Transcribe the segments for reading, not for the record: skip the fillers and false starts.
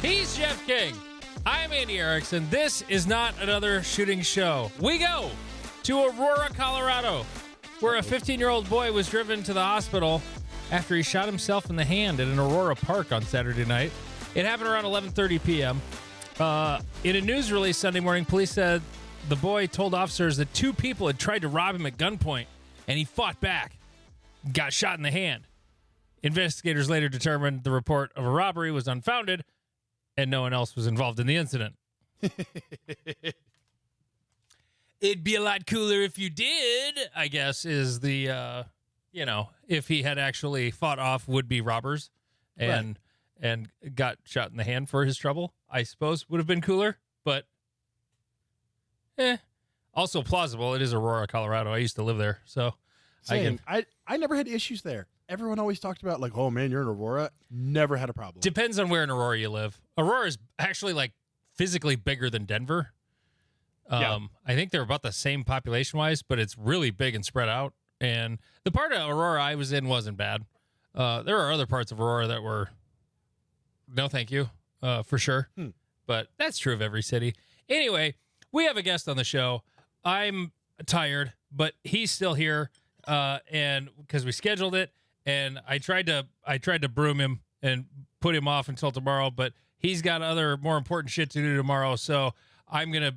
He's Jeff King. I'm Andy Erickson. This is not another shooting show. We go to Aurora, Colorado, where a 15-year-old boy was driven to the hospital after he shot himself in the hand at an Aurora park on Saturday night. It happened around 11:30 p.m. In a news release Sunday morning, police said the boy told officers that two people had tried to rob him at gunpoint, and he fought back, got shot in the hand. Investigators later determined the report of a robbery was unfounded, and no one else was involved in the incident. It'd be a lot cooler if you did, I guess, is the, if he had actually fought off would-be robbers and got shot in the hand for his trouble, I suppose would have been cooler, but also plausible. It is Aurora, Colorado. I used to live there, so Same. I never had issues there. Everyone always talked about, like, oh, man, you're in Aurora. Never had a problem. Depends on where in Aurora you live. Aurora is actually, like, physically bigger than Denver. I think they're about the same population-wise, but it's really big and spread out. And the part of Aurora I was in wasn't bad. There are other parts of Aurora that were, no thank you, for sure. But that's true of every city. Anyway, we have a guest on the show. I'm tired, but he's still here, and because we scheduled it. And I tried to broom him and put him off until tomorrow, but he's got other more important shit to do tomorrow. So I'm gonna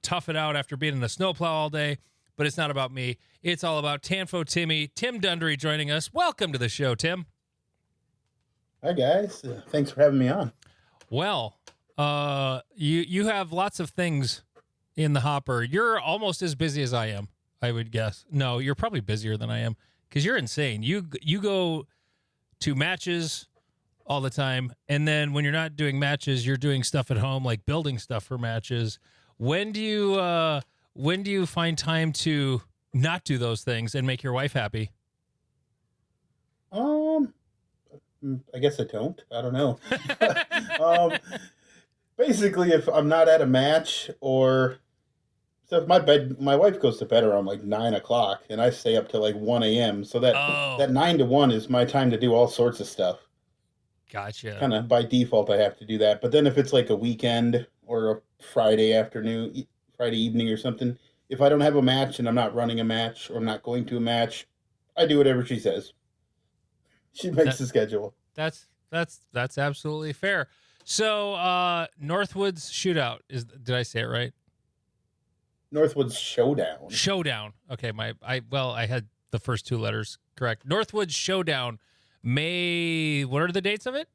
tough it out after being in the snowplow all day. But it's not about me. It's all about Tanfo Timmy, Tim Dundry joining us. Welcome to the show, Tim. Hi guys, thanks for having me on. Well, you have lots of things in the hopper. You're almost as busy as I am, I would guess. No, you're probably busier than I am. Because you're insane. You go to matches all the time, and then when you're not doing matches, you're doing stuff at home, like building stuff for matches. When do you find time to not do those things and make your wife happy? I guess I don't. I don't know. Basically, if I'm not at a match or... So if my wife goes to bed around like 9 o'clock and I stay up till like 1 a.m. So that 9 to 1 is my time to do all sorts of stuff. Gotcha. Kind of by default, I have to do that. But then if it's like a weekend or a Friday afternoon, Friday evening or something, if I don't have a match and I'm not running a match or I'm not going to a match, I do whatever she says. She makes the schedule. That's absolutely fair. So Northwoods Shootout did I say it right? Northwoods Showdown. Showdown. Okay, I had the first two letters correct. Northwoods Showdown. What are the dates of it?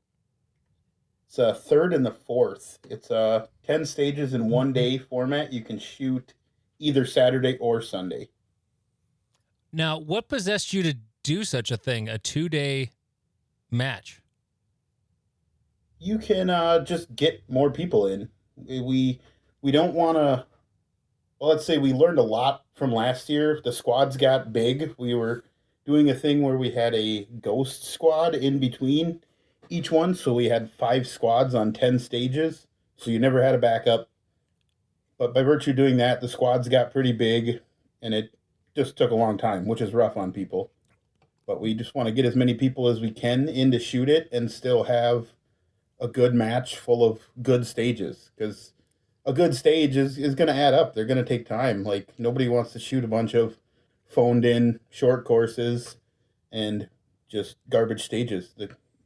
It's 3rd and the 4th. It's 10 stages in 1 day format. You can shoot either Saturday or Sunday. Now, what possessed you to do such a thing, a 2-day match? You can just get more people in. We don't want to... Well, let's say we learned a lot from last year. The squads got big. We were doing a thing where we had a ghost squad in between each one. So we had 5 squads on 10 stages. So you never had a backup. But by virtue of doing that, the squads got pretty big. And it just took a long time, which is rough on people. But we just want to get as many people as we can in to shoot it and still have a good match full of good stages. Because... a good stage is going to add up. They're going to take time. Like, nobody wants to shoot a bunch of phoned-in short courses and just garbage stages.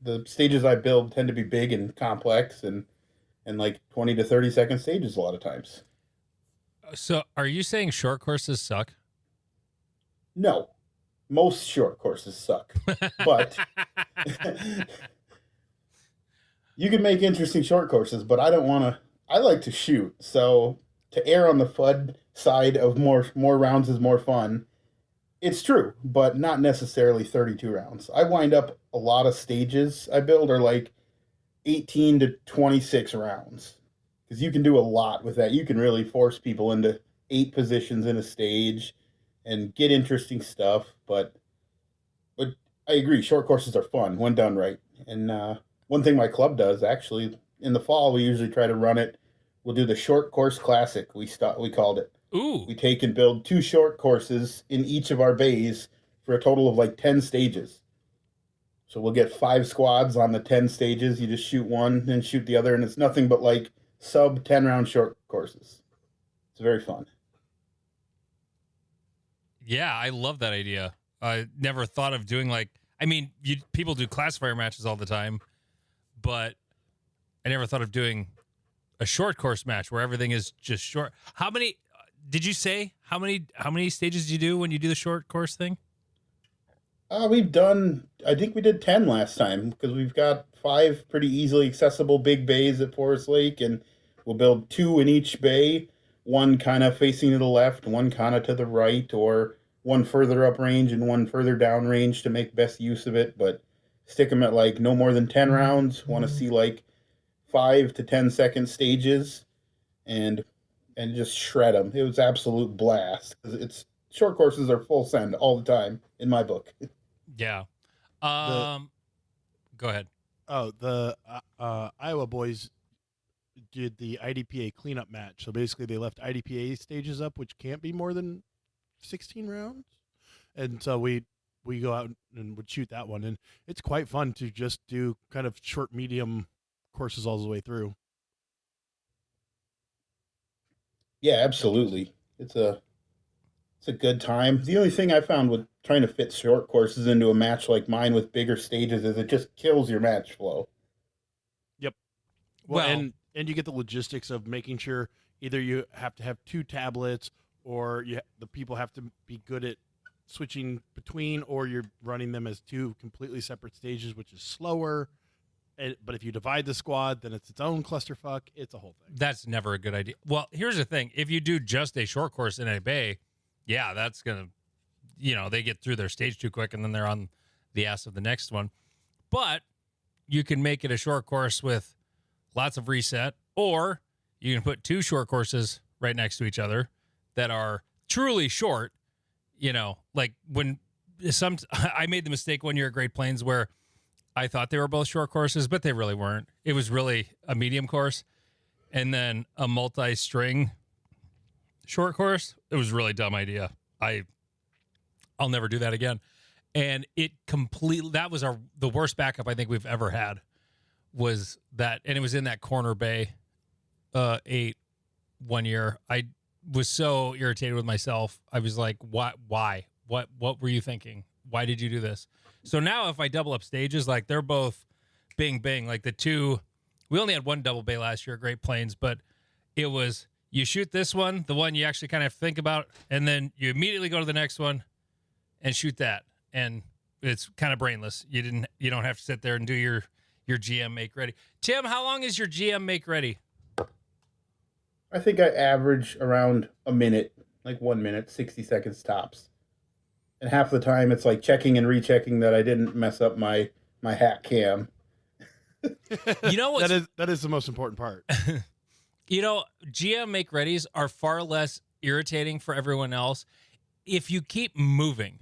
The stages I build tend to be big and complex and like 20 to 30-second stages a lot of times. So are you saying short courses suck? No. Most short courses suck. But you can make interesting short courses, but I don't want to... I like to shoot, so to err on the FUD side of more rounds is more fun. It's true, but not necessarily 32 rounds. I wind up a lot of stages I build are like 18 to 26 rounds. Because you can do a lot with that. You can really force people into 8 positions in a stage and get interesting stuff. But I agree, short courses are fun when done right. And one thing my club does, actually, in the fall, we usually try to run it. We'll do the short course classic. We called it. Ooh. We take and build 2 short courses in each of our bays for a total of like 10 stages. So we'll get 5 squads on the 10 stages. You just shoot one, then shoot the other, and it's nothing but like sub 10 round short courses. It's very fun. Yeah, I love that idea. I never thought of doing people do classifier matches all the time, but I never thought of doing a short course match where everything is just short. How many did you say? How many stages do you do when you do the short course thing? We've done, I think we did 10 last time because we've got 5 pretty easily accessible big bays at Forest Lake, and we'll build 2 in each bay, one kind of facing to the left, one kind of to the right, or one further up range and one further down range to make best use of it. But stick them at like no more than 10 rounds. Want to see like 5 to 10 second stages, and just shred them. It was absolute blast. It's short courses are full send all the time in my book. Yeah. Go ahead. Oh, the Iowa boys did the IDPA cleanup match. So basically, they left IDPA stages up, which can't be more than 16 rounds. And so we go out and would shoot that one, and it's quite fun to just do kind of short, medium courses all the way through. Yeah, absolutely. It's a good time. The only thing I found with trying to fit short courses into a match like mine with bigger stages is it just kills your match flow. Yep. Well, and you get the logistics of making sure either you have to have 2 tablets, or the people have to be good at switching between, or you're running them as 2 completely separate stages, which is slower. But if you divide the squad, then it's its own clusterfuck. It's a whole thing. That's never a good idea. Well, here's the thing. If you do just a short course in a bay, yeah, that's going to, they get through their stage too quick and then they're on the ass of the next one. But you can make it a short course with lots of reset, or you can put 2 short courses right next to each other that are truly short. Like when I made the mistake one year at Great Plains where I thought they were both short courses, but they really weren't. It was really a medium course and then a multi-string short course. It was a really dumb idea. I'll never do that again. And that was the worst backup I think we've ever had, was that, and it was in that corner bay 8 one year. I was so irritated with myself. I was like, why? What were you thinking? Why did you do this? So now if I double up stages, like they're both bing, bing, like the 2, we only had 1 double bay last year at Great Plains, but it was, you shoot this one, the one you actually kind of think about, and then you immediately go to the next one and shoot that. And it's kind of brainless. You don't have to sit there and do your GM make ready. Tim, how long is your GM make ready? I think I average around a minute, like 1 minute, 60 seconds tops. And half the time it's like checking and rechecking that I didn't mess up my hat cam. You know what? That is the most important part. GM make readies are far less irritating for everyone else if you keep moving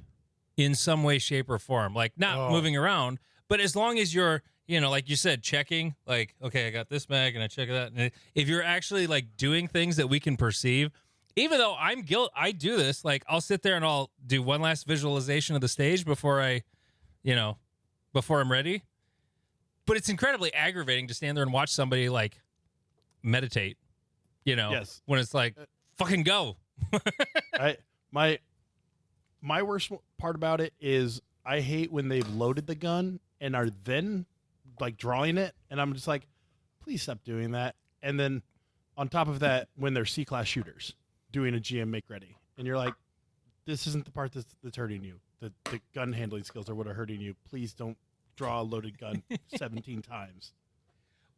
in some way, shape, or form. Like not moving around, but as long as you're, like you said, checking, like, okay, I got this mag and I check that. And if you're actually like doing things that we can perceive, even though I do this, like I'll sit there and I'll do one last visualization of the stage before I'm ready. But it's incredibly aggravating to stand there and watch somebody like meditate, Yes. when it's like, fucking go. My worst part about it is I hate when they've loaded the gun and are then like drawing it, and I'm just like, please stop doing that. And then on top of that, when they're C-class shooters doing a GM make ready, and you're like, this isn't the part that's hurting you. The gun handling skills are what are hurting you. Please don't draw a loaded gun 17 times.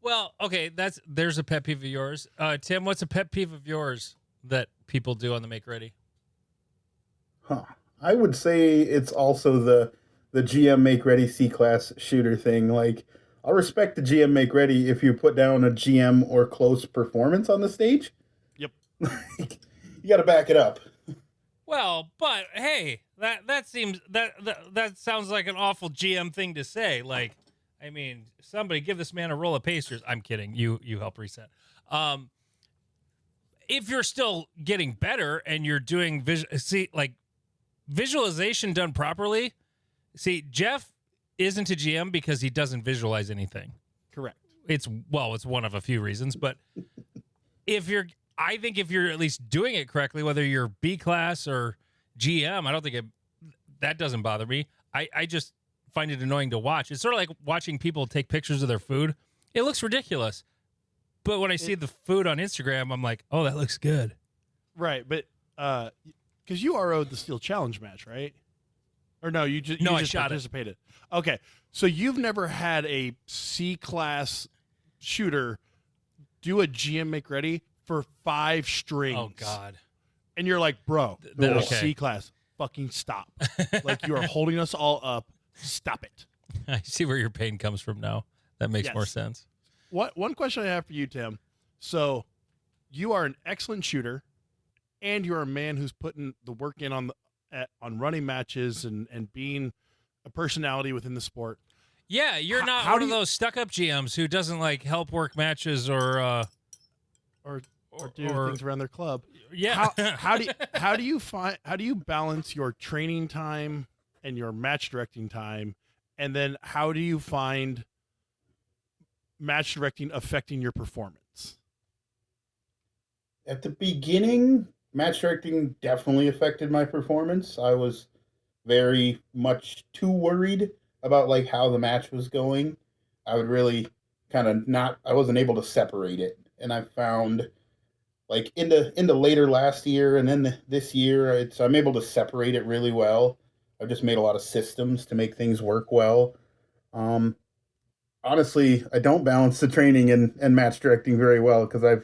Well, okay, there's a pet peeve of yours. Tim, what's a pet peeve of yours that people do on the make ready? I would say it's also the GM make ready C-class shooter thing. Like, I'll respect the GM make ready if you put down a GM or close performance on the stage. Yep. You got to back it up. Well, but hey, that seems that sounds like an awful GM thing to say. Like, I mean, somebody give this man a roll of pastries. I'm kidding. You help reset. If you're still getting better and you're doing visualization done properly. See, Jeff isn't a GM because he doesn't visualize anything. Correct. It's one of a few reasons, but I think if you're at least doing it correctly, whether you're B class or GM, I don't think that doesn't bother me. I just find it annoying to watch. It's sort of like watching people take pictures of their food. It looks ridiculous. But when I see the food on Instagram, I'm like, oh, that looks good. Right, but because you RO'd the Steel Challenge match, right? Or no, you just participated. Okay, so you've never had a C class shooter do a GM make ready for 5 strings. Oh God! And you're like, bro, Okay. C class, fucking stop! Like you are holding us all up. Stop it. I see where your pain comes from now. That makes more sense. One question I have for you, Tim. So, you are an excellent shooter, and you're a man who's putting the work in on running matches and being a personality within the sport. Yeah, you're not one of those stuck-up GMs who doesn't like help work matches or do things around their club. Yeah. How do you balance your training time and your match directing time, and then how do you find match directing affecting your performance? At the beginning, match directing definitely affected my performance. I was very much too worried about like how the match was going. I would really kind of I wasn't able to separate it. And I found like into later last year and then this year, I'm able to separate it really well. I've just made a lot of systems to make things work well. Honestly, I don't balance the training and match directing very well because I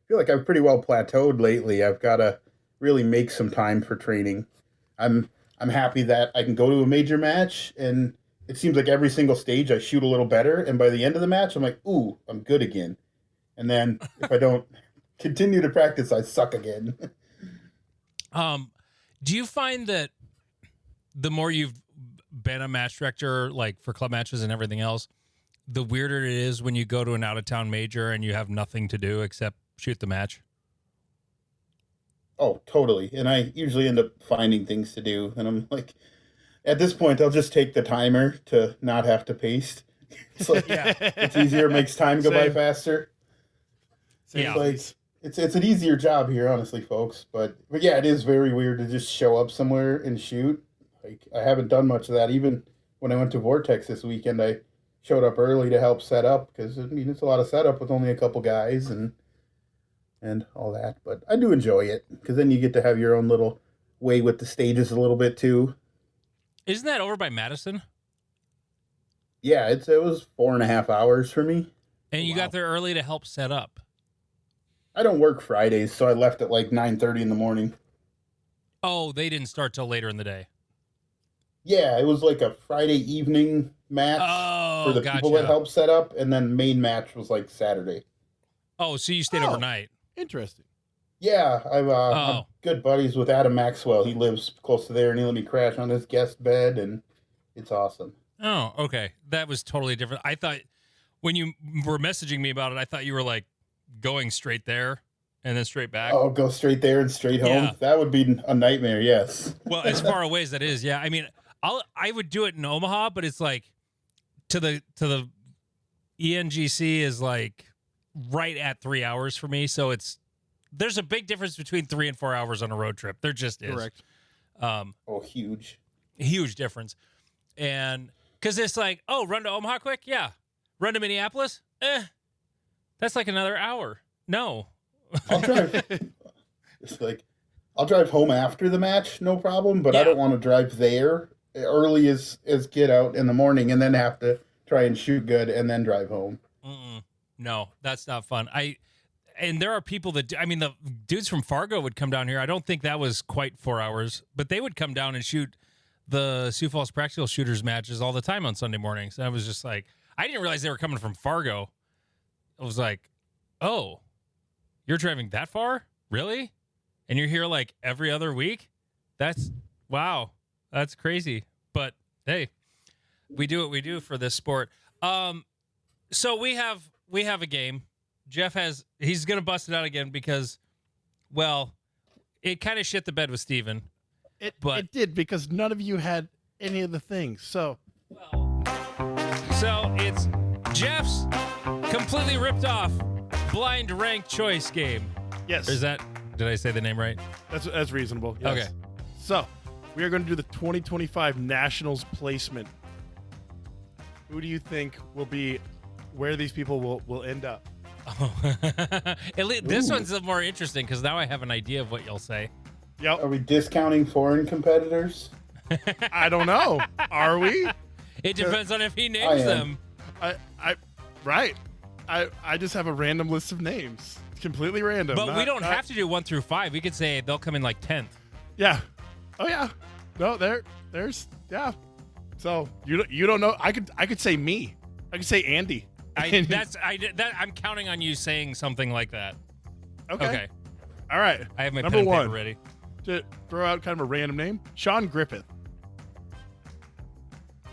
feel like I've pretty well plateaued lately. I've got to really make some time for training. I'm happy that I can go to a major match, and it seems like every single stage I shoot a little better, and by the end of the match, I'm like, ooh, I'm good again. And then if I don't continue to practice, I suck again. Do you find that the more you've been a match director, like for club matches and everything else, the weirder it is when you go to an out-of-town major and you have nothing to do except shoot the match? Oh, totally. And I usually end up finding things to do. And I'm like, at this point, I'll just take the timer to not have to paste. It's like, it's easier, it makes time go by faster. Yeah. It's an easier job here, honestly, folks. But yeah, it is very weird to just show up somewhere and shoot. Like, I haven't done much of that. Even when I went to Vortex this weekend, I showed up early to help set up because, I mean, it's a lot of setup with only a couple guys and all that. But I do enjoy it because then you get to have your own little way with the stages a little bit too. Isn't that over by Madison? Yeah, it was 4.5 hours for me. And you got there early to help set up. I don't work Fridays, so I left at like 9:30 in the morning. Oh, they didn't start till later in the day. Yeah, it was like a Friday evening match for the people that helped set up, and then main match was like Saturday. Oh, so you stayed overnight. Interesting. Yeah, I'm good buddies with Adam Maxwell. He lives close to there, and he let me crash on his guest bed, and it's awesome. Oh, okay. That was totally different. I thought when you were messaging me about it, I thought you were like going straight there and then straight back. Oh, go straight there and straight home? Yeah. That would be a nightmare, yes. Well, as far away as that is, yeah. I mean, I would do it in Omaha, but it's like to the ENGC is like right at 3 hours for me. So there's a big difference between 3 and 4 hours on a road trip. There just is. Correct. Huge difference. And because it's like, oh, run to Omaha quick? Yeah. Run to Minneapolis? That's like another hour. No. I'll drive. I'll drive home after the match, no problem. But I don't want to drive there early as get out in the morning and then have to try and shoot good and then drive home. No, that's not fun. And there are people that the dudes from Fargo would come down here. I don't think that was quite 4 hours, but they would come down and shoot the Sioux Falls Practical Shooters matches all the time on Sunday mornings. And I was just like, I didn't realize they were coming from Fargo. I was like, oh, you're driving that far? Really? And you're here like every other week? Wow. That's crazy. But hey, we do what we do for this sport. So we have a game. Jeff he's going to bust it out again because, well, it kind of shit the bed with Steven. It did because none of you had any of the things. So, So it's Jeff's completely ripped off blind rank choice game. Yes. Or is that, did I say the name right? That's reasonable. Yes. Okay. So we are going to do the 2025 Nationals placement. Who do you think will be where these people will end up? Oh. This one's more interesting because now I have an idea of what you'll say. Yep. Are we discounting foreign competitors? I don't know. Are we? It depends on if he names them. I just have a random list of names. It's completely random. But we don't have to do 1 through 5. We could say they'll come in like 10th. Yeah. Oh yeah. No, there's yeah. So you don't know. I could say me. I could say Andy. I'm counting on you saying something like that. Okay. All right. I have my Number pen and one. paper ready. To throw out kind of a random name, Sean Griffith.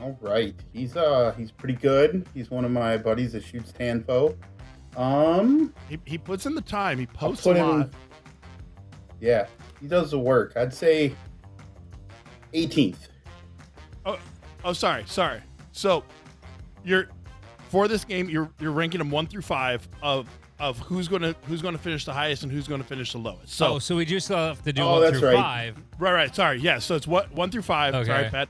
All right, he's pretty good. He's one of my buddies that shoots Tanfo. He puts in the time. He I'll posts put a lot. him. Yeah, he does the work. I'd say 18th. Oh, sorry. So, you're for this game. You're ranking them 1 through 5 of who's gonna finish the highest and who's gonna finish the lowest. So we do still have to do Oh, 1 that's through right. 5. Right. Sorry. Yeah. So it's 1 through 5. Okay. Sorry, Pat.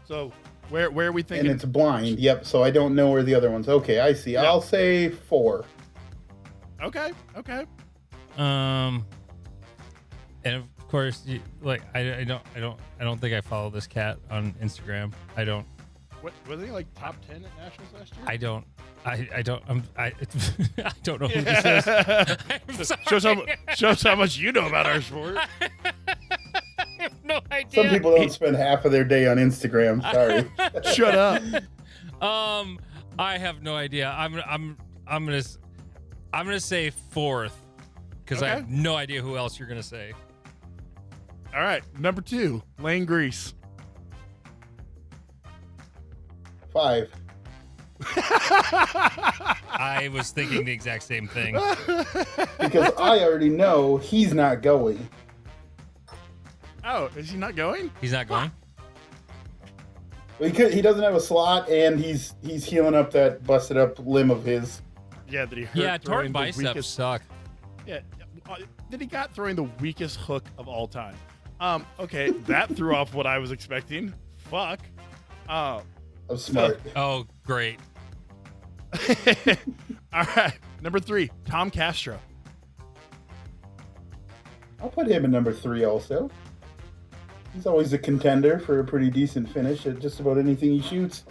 So where are we thinking? And it's blind. Yep. So I don't know where the other one's. Okay, I see. Yeah. I'll say 4. Okay. And of course, I don't think I follow this cat on Instagram. I don't. What was he like top 10 at Nationals last year? I don't. I don't know who this is. I'm sorry. Shows how much you know about our sport. I have no idea. Some people don't spend half of their day on Instagram. Sorry. Shut up. I have no idea. I'm gonna say 4th because I Okay. have no idea who else you're gonna say. All right. Number 2, Lane Grease. 5. I was thinking the exact same thing. Because I already know he's not going. Oh, is he not going? He's not going. He doesn't have a slot, and he's healing up that busted up limb of his. Yeah, that he hurt. Yeah, throwing torn the biceps weakest- suck. Yeah, that he got throwing the weakest hook of all time. Okay, that threw off what I was expecting. Fuck. I'm smart. Oh, great. All right, number 3, Tom Castro. I'll put him in number 3 also. He's always a contender for a pretty decent finish at just about anything he shoots.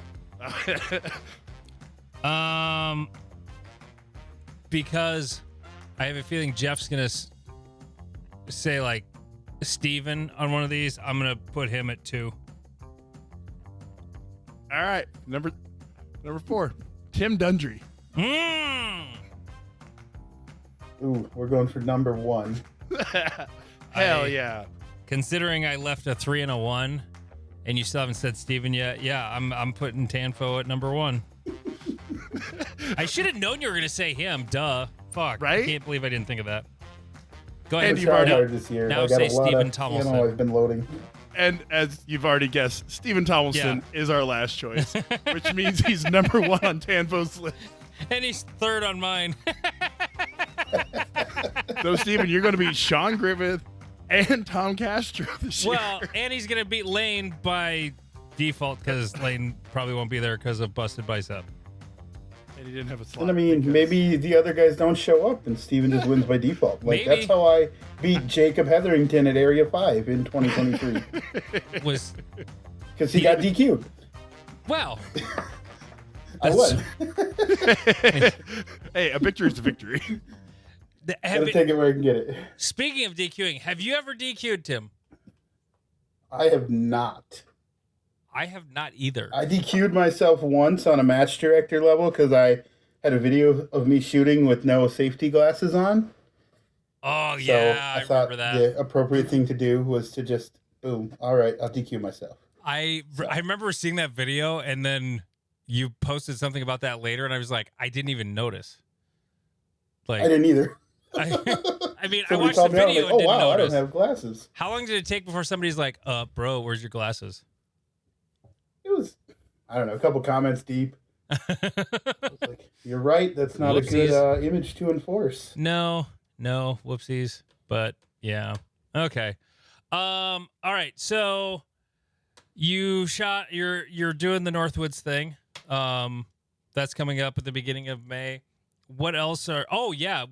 Because I have a feeling Jeff's gonna say like Steven on one of these. I'm gonna put him at 2. All right, number 4, Tim Dundry. Ooh, we're going for number 1. Hell yeah. Considering I left a 3 and a 1, and you still haven't said Steven yet, yeah, I'm putting Tanfo at number 1. I should have known you were gonna say him. Duh. Fuck. Right? I can't believe I didn't think of that. Go ahead. And I you've already- tried hard this year. now I got say a lot Stephen of Tomlinson. ammo I've been loading. And as you've already guessed, Stephen Tomlinson is our last choice, which means he's number 1 on Tanfo's list. And he's 3rd on mine. So, Stephen, you're going to be Sean Griffith and Tom Castro this year. Well, and he's gonna beat Lane by default because Lane probably won't be there because of busted bicep. And he didn't have a slot. And I mean, because- maybe the other guys don't show up and Steven just wins by default. Like, Maybe. that's how I beat Jacob Hetherington at Area 5 in 2023. Was Because he got DQ'd. well. I won. Hey, a victory is a victory. Gotta take it where I can get it. Speaking of DQing, have you ever DQ'd, Tim? I have not. I have not either. I DQ'd myself once on a match director level because I had a video of me shooting with no safety glasses on. Oh So yeah, I thought remember that. the appropriate thing to do was to just, boom, all right, I'll DQ myself. I remember seeing that video, and then you posted something about that later, and I was like, I didn't even notice. Like, I didn't either. I mean, I Somebody watched the called me out, video like, and oh, didn't wow, I notice. don't have glasses. How long did it take before somebody's like, bro, where's your glasses? It was, I don't know, a couple comments deep. I was like, you're right. That's not a good image to enforce. No, whoopsies. But yeah. Okay. All right. So you're doing the Northwoods thing. That's coming up at the beginning of May. What else oh yeah,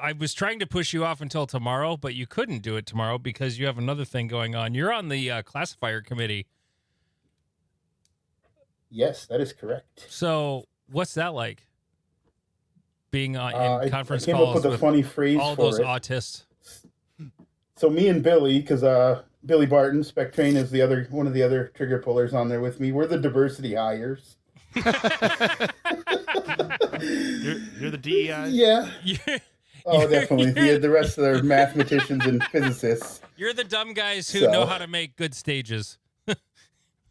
I was trying to push you off until tomorrow, but you couldn't do it tomorrow because you have another thing going on. You're on the classifier committee. Yes, that is correct. So what's that like? Being in conference I came calls up with a funny phrase all for those it. autists. So me and Billy, because Billy Barton, Spec Train is one of the other trigger pullers on there with me. We're the diversity hires. You're the DEI. Yeah. Oh, definitely. The rest of the mathematicians and physicists. You're the dumb guys who know how to make good stages.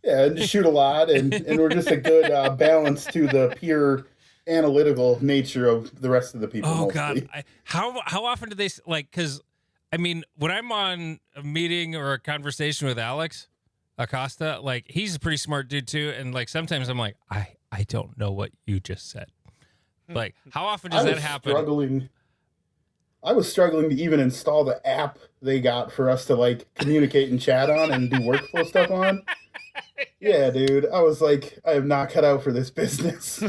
Yeah, and shoot a lot, and we're just a good balance to the pure analytical nature of the rest of the people. Oh mostly. God, how often do they like? Because I mean, when I'm on a meeting or a conversation with Alex Acosta, like he's a pretty smart dude too, and like sometimes I'm like, I don't know what you just said. Like, how often does that happen? I was struggling to even install the app they got for us to like communicate and chat on and do workflow stuff on. Yeah, dude. I was like, I am not cut out for this business.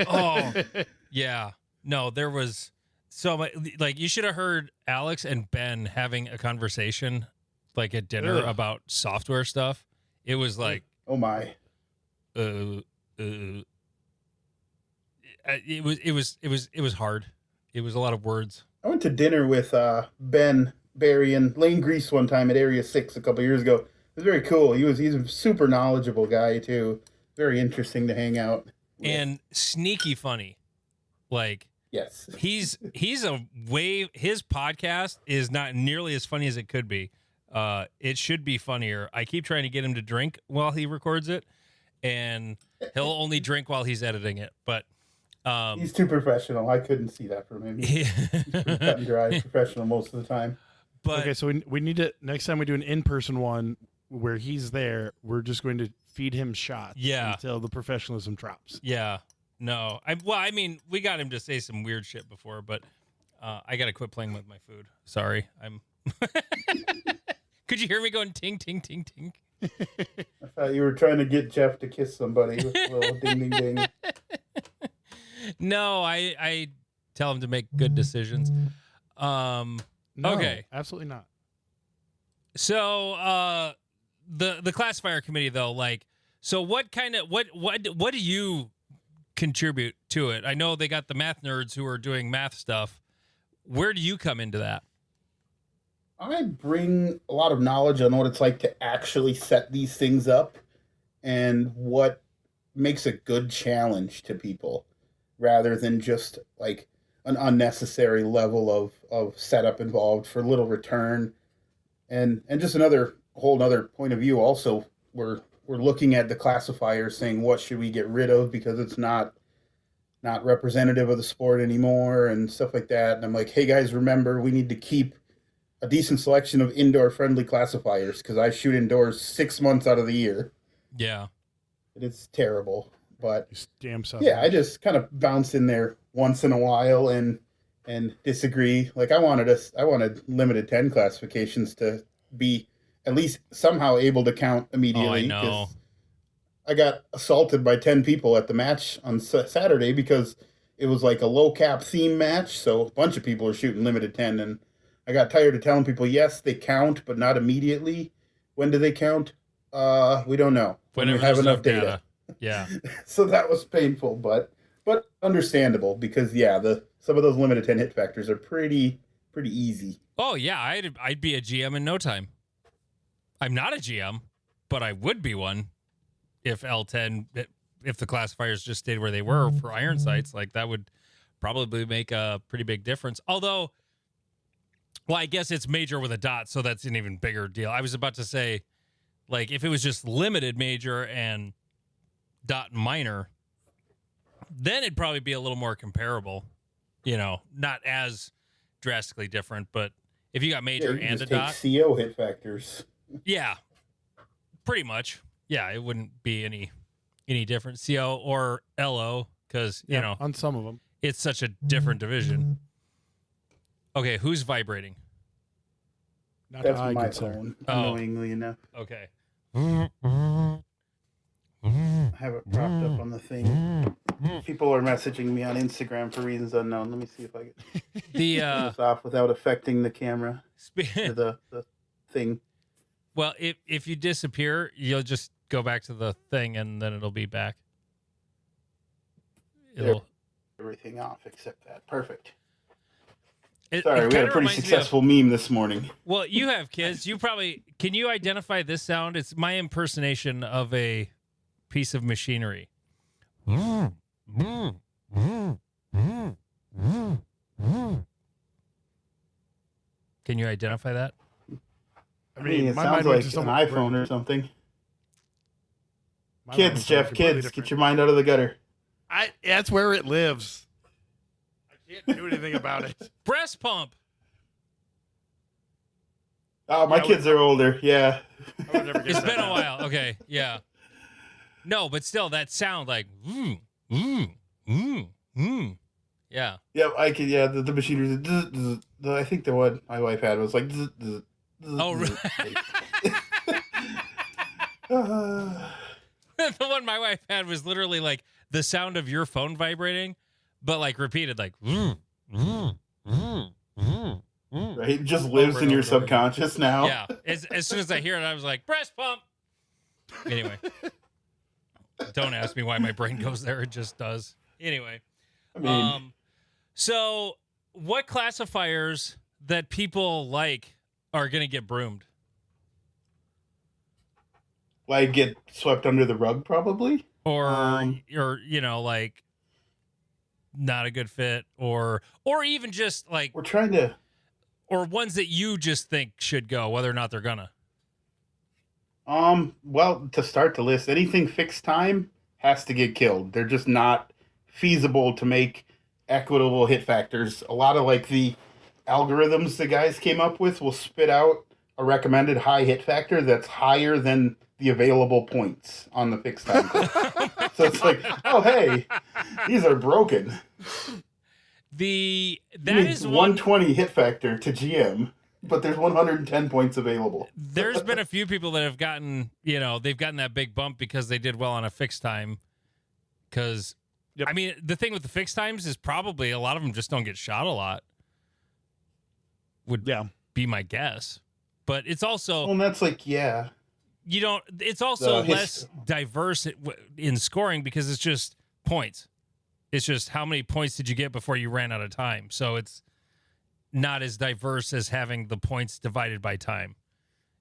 Oh, yeah. No, there was so much. Like, you should have heard Alex and Ben having a conversation, like at dinner about software stuff. It was like, oh my. It was hard. It was a lot of words. I went to dinner with Ben, Barry, and Lane Grease one time at Area 6 a couple years ago. It was very cool. He's a super knowledgeable guy too. Very interesting to hang out with. And sneaky funny. Like, yes. His podcast is not nearly as funny as it could be. It should be funnier. I keep trying to get him to drink while he records it, and he'll only drink while he's editing it. But he's too professional. I couldn't see that from him. He's pretty cut and dry, professional most of the time. But okay, so we need to, next time we do an in-person one where he's there, we're just going to feed him shots until the professionalism drops. Yeah. No. I mean, we got him to say some weird shit before, but I got to quit playing with my food. Sorry. Could you hear me going ting, ting, ting, ting? I thought you were trying to get Jeff to kiss somebody with a little ding, ding, ding. No, I tell him to make good decisions. No, okay. Absolutely not. So the classifier committee though, like, so what do you contribute to it? I know they got the math nerds who are doing math stuff. Where do you come into that? I bring a lot of knowledge on what it's like to actually set these things up and what makes a good challenge to people rather than just like an unnecessary level of setup involved for little return. And just whole another point of view also, we're looking at the classifiers saying what should we get rid of because it's not representative of the sport anymore and stuff like that. And I'm like, hey guys, remember we need to keep a decent selection of indoor-friendly classifiers because I shoot indoors 6 months out of the year. Yeah. It's terrible, but damn stuff. Yeah, I just kind of bounce in there once in a while and disagree. Like I wanted limited 10 classifications to be at least somehow able to count immediately. Oh, I know. I got assaulted by 10 people at the match on Saturday because it was like a low cap theme match, so a bunch of people are shooting limited 10, and I got tired of telling people, yes, they count, but not immediately. When do they count? We don't know. Whenever we have enough data. Yeah. So that was painful, but understandable because some of those limited 10 hit factors are pretty easy. Oh yeah, I'd be a GM in no time. I'm not a GM, but I would be one if if the classifiers just stayed where they were for iron sights. Like that would probably make a pretty big difference. Although, well, I guess it's major with a dot, so that's an even bigger deal. I was about to say, like, if it was just limited major and dot minor, then it'd probably be a little more comparable. You know, not as drastically different, but if you got major and a dot, CO hit factors. Yeah, pretty much. Yeah, it wouldn't be any any different, CO or LO, because you know on some of them it's such a different division. Okay, who's vibrating? not That's I my consider. phone, Oh. annoyingly enough. Okay. I have it propped up on the thing. People are messaging me on Instagram for reasons unknown. Let me see if I can The turn this off without affecting the camera or the thing. well, if you disappear, you'll just go back to the thing, and then it'll be back. It'll. Everything off except that. Perfect. It, Sorry, it we had a kinda pretty reminds me of- successful meme this morning. Well, you have kids. You probably can you identify this sound? It's my impersonation of a piece of machinery. Can you identify that? I mean, it my sounds mind went like to an somewhere- iPhone or something. my mind Kids, went somewhere Jeff, completely kids, different. get your mind out of the gutter. That's where it lives. I can't do anything about it. Breast pump. Oh, my Yeah, kids are older. Yeah. I would never get It's that been a now. while. Okay, yeah. No, but still, that sound like yeah. Yeah, I can. Yeah, the machinery. I think the one my wife had was like. Oh, really? The one my wife had was literally like the sound of your phone vibrating, but like repeated, like Right, it just lives Over in and your over and over again. subconscious now. yeah. As soon as I hear it, I was like breast pump. Anyway, don't ask me why my brain goes there; it just does. Anyway, I mean, so what classifiers that people like are gonna get broomed? like get swept under the rug, probably. Or you know, like not a good fit, or even just like, We're trying to. or ones that you just think should go, whether or not they're gonna. Well, to start the list, anything fixed time has to get killed. They're just not feasible to make equitable hit factors. A lot of like the algorithms the guys came up with will spit out a recommended high hit factor that's higher than the available points on the fixed time course. So it's like, oh hey, these are broken. That You is need one. 120 hit factor to GM, but there's 110 points available. There's been a few people that have gotten, they've gotten that big bump because they did well on a fixed time. Because, Yep. I mean, the thing with the fixed times is probably a lot of them just don't get shot a lot. Would be my guess. But it's also, Well, and that's like, yeah. it's also The less diverse in scoring because it's just points. It's just how many points did you get before you ran out of time. So it's not as diverse as having the points divided by time,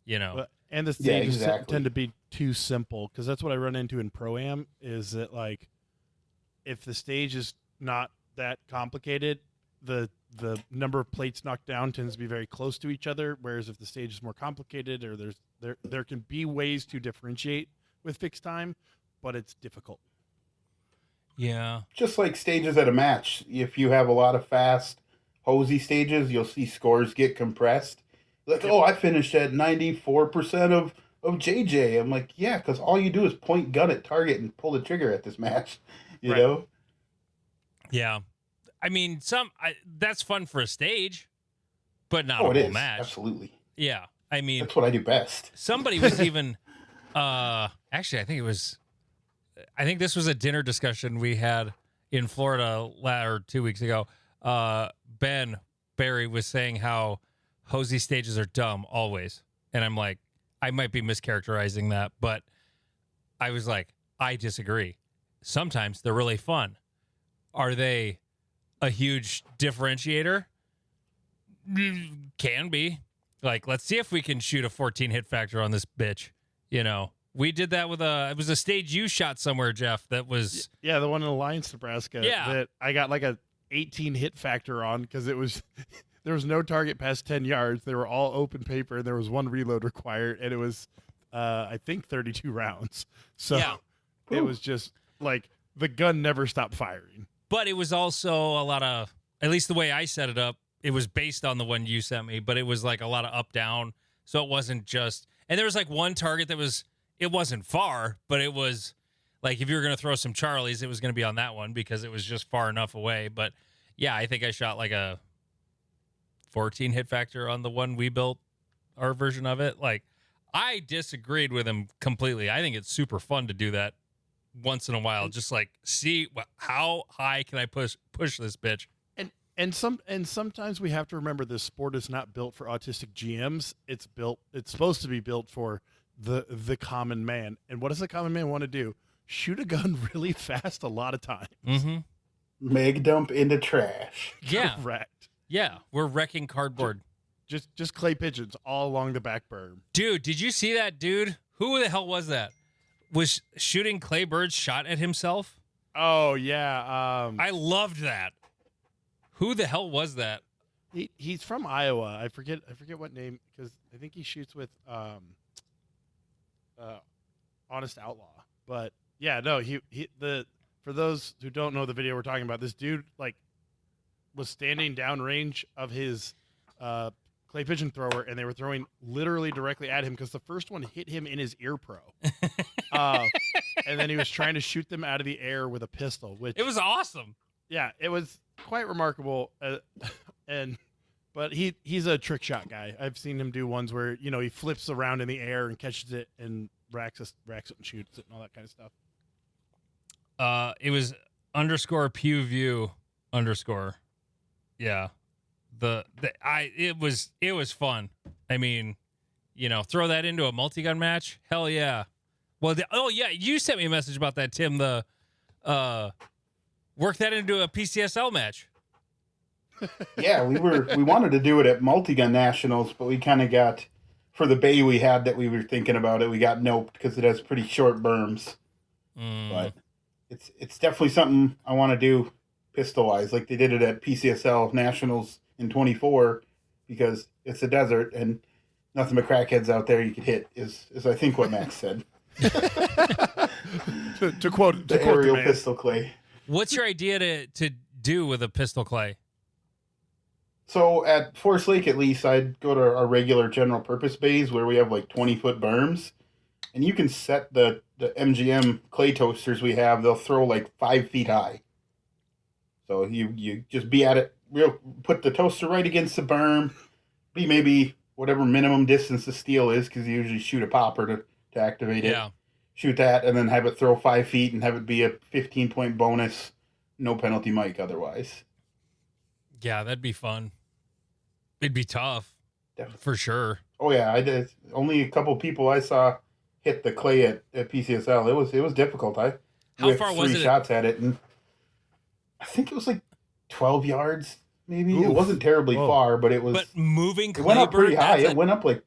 And the stages exactly. tend to be too simple because that's what I run into in Pro-Am is that, like, if the stage is not that complicated, the number of plates knocked down tends to be very close to each other, whereas if the stage is more complicated or there can be ways to differentiate with fixed time, but it's difficult. Yeah. Just like stages at a match. If you have a lot of fast, hosey stages, you'll see scores get compressed. Like, oh, I finished at 94% of JJ. I'm like, yeah, because all you do is point gun at target and pull the trigger at this match. You Right. know? Yeah. I mean, that's fun for a stage, but not Oh, a it whole is. match. Absolutely. Yeah. I mean, That's what I do best. somebody was even, actually, I think this was a dinner discussion we had in Florida 2 weeks ago. Ben Barry was saying how hosey stages are dumb always. And I'm like, I might be mischaracterizing that, but I was like, I disagree. Sometimes they're really fun. Are they a huge differentiator? Can be. Like, let's see if we can shoot a 14 hit factor on this bitch. We did that with it was a stage you shot somewhere, Jeff, that was. Yeah, the one in Alliance, Nebraska. Yeah. That I got like a 18 hit factor on because it was there was no target past 10 yards. They were all open paper, and there was one reload required, and it was I think 32 rounds. So Yeah. it was just like the gun never stopped firing. But it was also a lot of, at least the way I set it up, it was based on the one you sent me, but it was like a lot of up down. So it wasn't just, and there was like one target that it wasn't far, but it was Like if you were going to throw some Charlies, it was going to be on that one because it was just far enough away. But yeah, I think I shot like a 14 hit factor on the one we built, our version of it. Like I disagreed with him completely. I think it's super fun to do that once in a while. Just like see how high can I push this bitch. And sometimes we have to remember this sport is not built for autistic GMs. It's supposed to be built for the common man. And what does the common man want to do? Shoot a gun really fast a lot of times. Mm-hmm. Meg dump into trash. Yeah. Correct. Yeah. We're wrecking cardboard. Just clay pigeons all along the back berm. Dude, did you see that dude? Who the hell was that? Was shooting clay birds shot at himself? Oh yeah. I loved that. Who the hell was that? He's from Iowa. I forget what name, because I think he shoots with Honest Outlaw. But yeah, no, for those who don't know the video we're talking about, this dude like was standing downrange of his clay pigeon thrower, and they were throwing literally directly at him because the first one hit him in his ear pro. And then he was trying to shoot them out of the air with a pistol, which It was awesome. yeah, it was quite remarkable. But he's a trick shot guy. I've seen him do ones where, he flips around in the air and catches it and racks it and shoots it and all that kind of stuff. It was _PewView_. Yeah. It was fun. I mean, throw that into a multi-gun match. Hell yeah. Well, you sent me a message about that, Tim. Work that into a PCSL match. Yeah, we wanted to do it at Multi-Gun Nationals, but we kind of got, for the bay we had that we were thinking about it, we got noped because it has pretty short berms. But it's definitely something I want to do pistol-wise, like they did it at PCSL Nationals in 24, because it's a desert and nothing but crackheads out there you could hit, is I think what Max said. to quote the aerial pistol clay. What's your idea to do with a pistol clay? So at Forest Lake, at least, I'd go to our regular general purpose bays where we have like 20-foot berms, and you can set the MGM clay toasters we have. They'll throw like 5 feet high. So you just be at it, put the toaster right against the berm, be maybe whatever minimum distance the steel is, because you usually shoot a popper to activate it. Yeah. Shoot that, and then have it throw 5 feet and have it be a 15-point bonus, no penalty mic otherwise. Yeah, that'd be fun. It'd be tough. Definitely. For sure. Oh yeah, I did. Only a couple people I saw hit the clay at PCSL. It was difficult. How far was it? 3 shots at it, and I think it was like 12 yards, maybe. Oof. It wasn't terribly far, but it was. But moving clay it went up pretty bird, high. It went up like.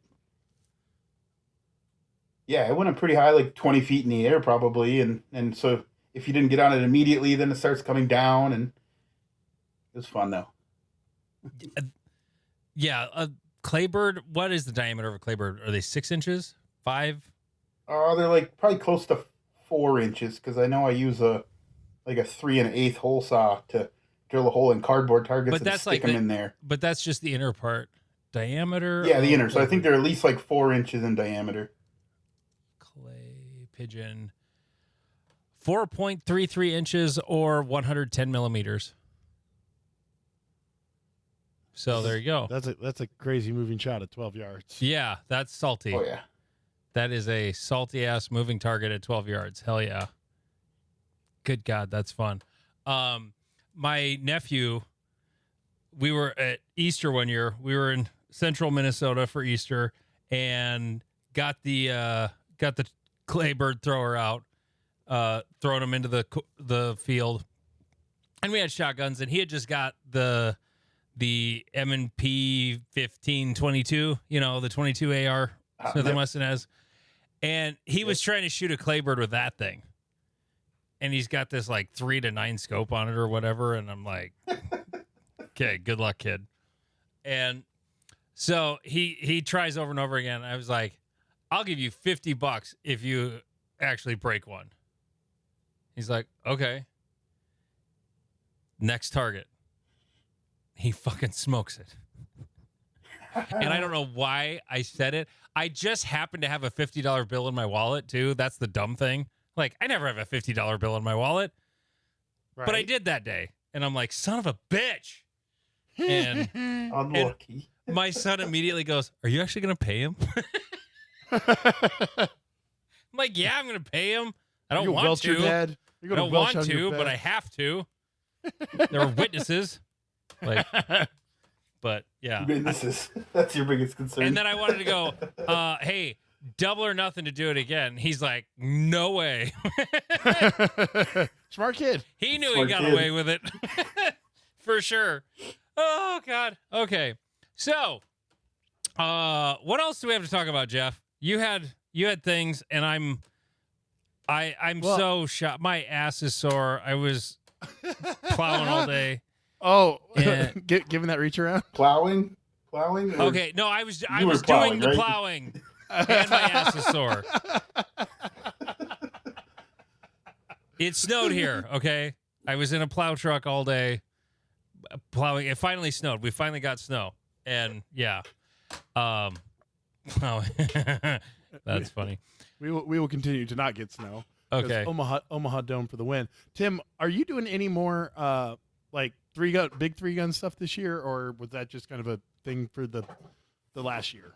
Yeah, it went up pretty high, like 20 feet in the air probably, and so if you didn't get on it immediately, then it starts coming down, and it was fun though. Yeah, a clay bird. What is the diameter of a clay bird? Are they 6 inches? 5? Oh, they're like probably close to 4 inches, because I know I use a 3 1/8 hole saw to drill a hole in cardboard targets and stick them in there. But that's just the inner part. Diameter? Yeah, the inner. So I think they're at least like 4 inches in diameter. Clay pigeon. 4.33 inches or 110 millimeters. So there you go. That's a crazy moving shot at 12 yards. Yeah, that's salty. Oh yeah. That is a salty ass moving target at 12 yards. Hell yeah. Good God, that's fun. My nephew, we were at Easter one year. We were in central Minnesota for Easter and got the clay bird thrower out, throwing them into the field. And we had shotguns, and he had just got the M&P 1522, the 22 AR Smith & Wesson has. And he was trying to shoot a clay bird with that thing. And he's got this like 3 to 9 scope on it or whatever. And I'm like, okay, good luck, kid. And so he tries over and over again. I was like, I'll give you $50 if you actually break one. He's like, okay. Next target. He fucking smokes it. And I don't know why I said it. I just happened to have a $50 bill in my wallet, too. That's the dumb thing. Like, I never have a $50 bill in my wallet, Right. but I did that day. And I'm like, son of a bitch. And Unlucky. my son immediately goes, are you actually going to pay him? I'm like, yeah, I'm going to pay him. I don't you want Welch to. your dad. You're I gonna don't Welch want on your to, but bed. I have to. There are witnesses. Like, but yeah. That's your biggest concern. And then I wanted to go, hey, double or nothing to do it again. He's like, no way. Smart kid. He knew Smart he got kid. away with it. For sure. Oh, God. Okay. So, what else do we have to talk about, Jeff? You had things, and I'm Well- so shot. My ass is sore. I was plowing all day. Oh, Yeah. giving that reach around. Plowing. Or- Okay, no, I was You were doing plowing, the right? plowing, and my ass is sore. It snowed here. Okay, I was in a plow truck all day, plowing. It finally snowed. We finally got snow, and yeah, plowing. That's funny. We will continue to not get snow. 'Cause Okay. Omaha Dome for the win. Tim, are you doing any more like big 3-gun stuff this year, or was that just kind of a thing for the last year?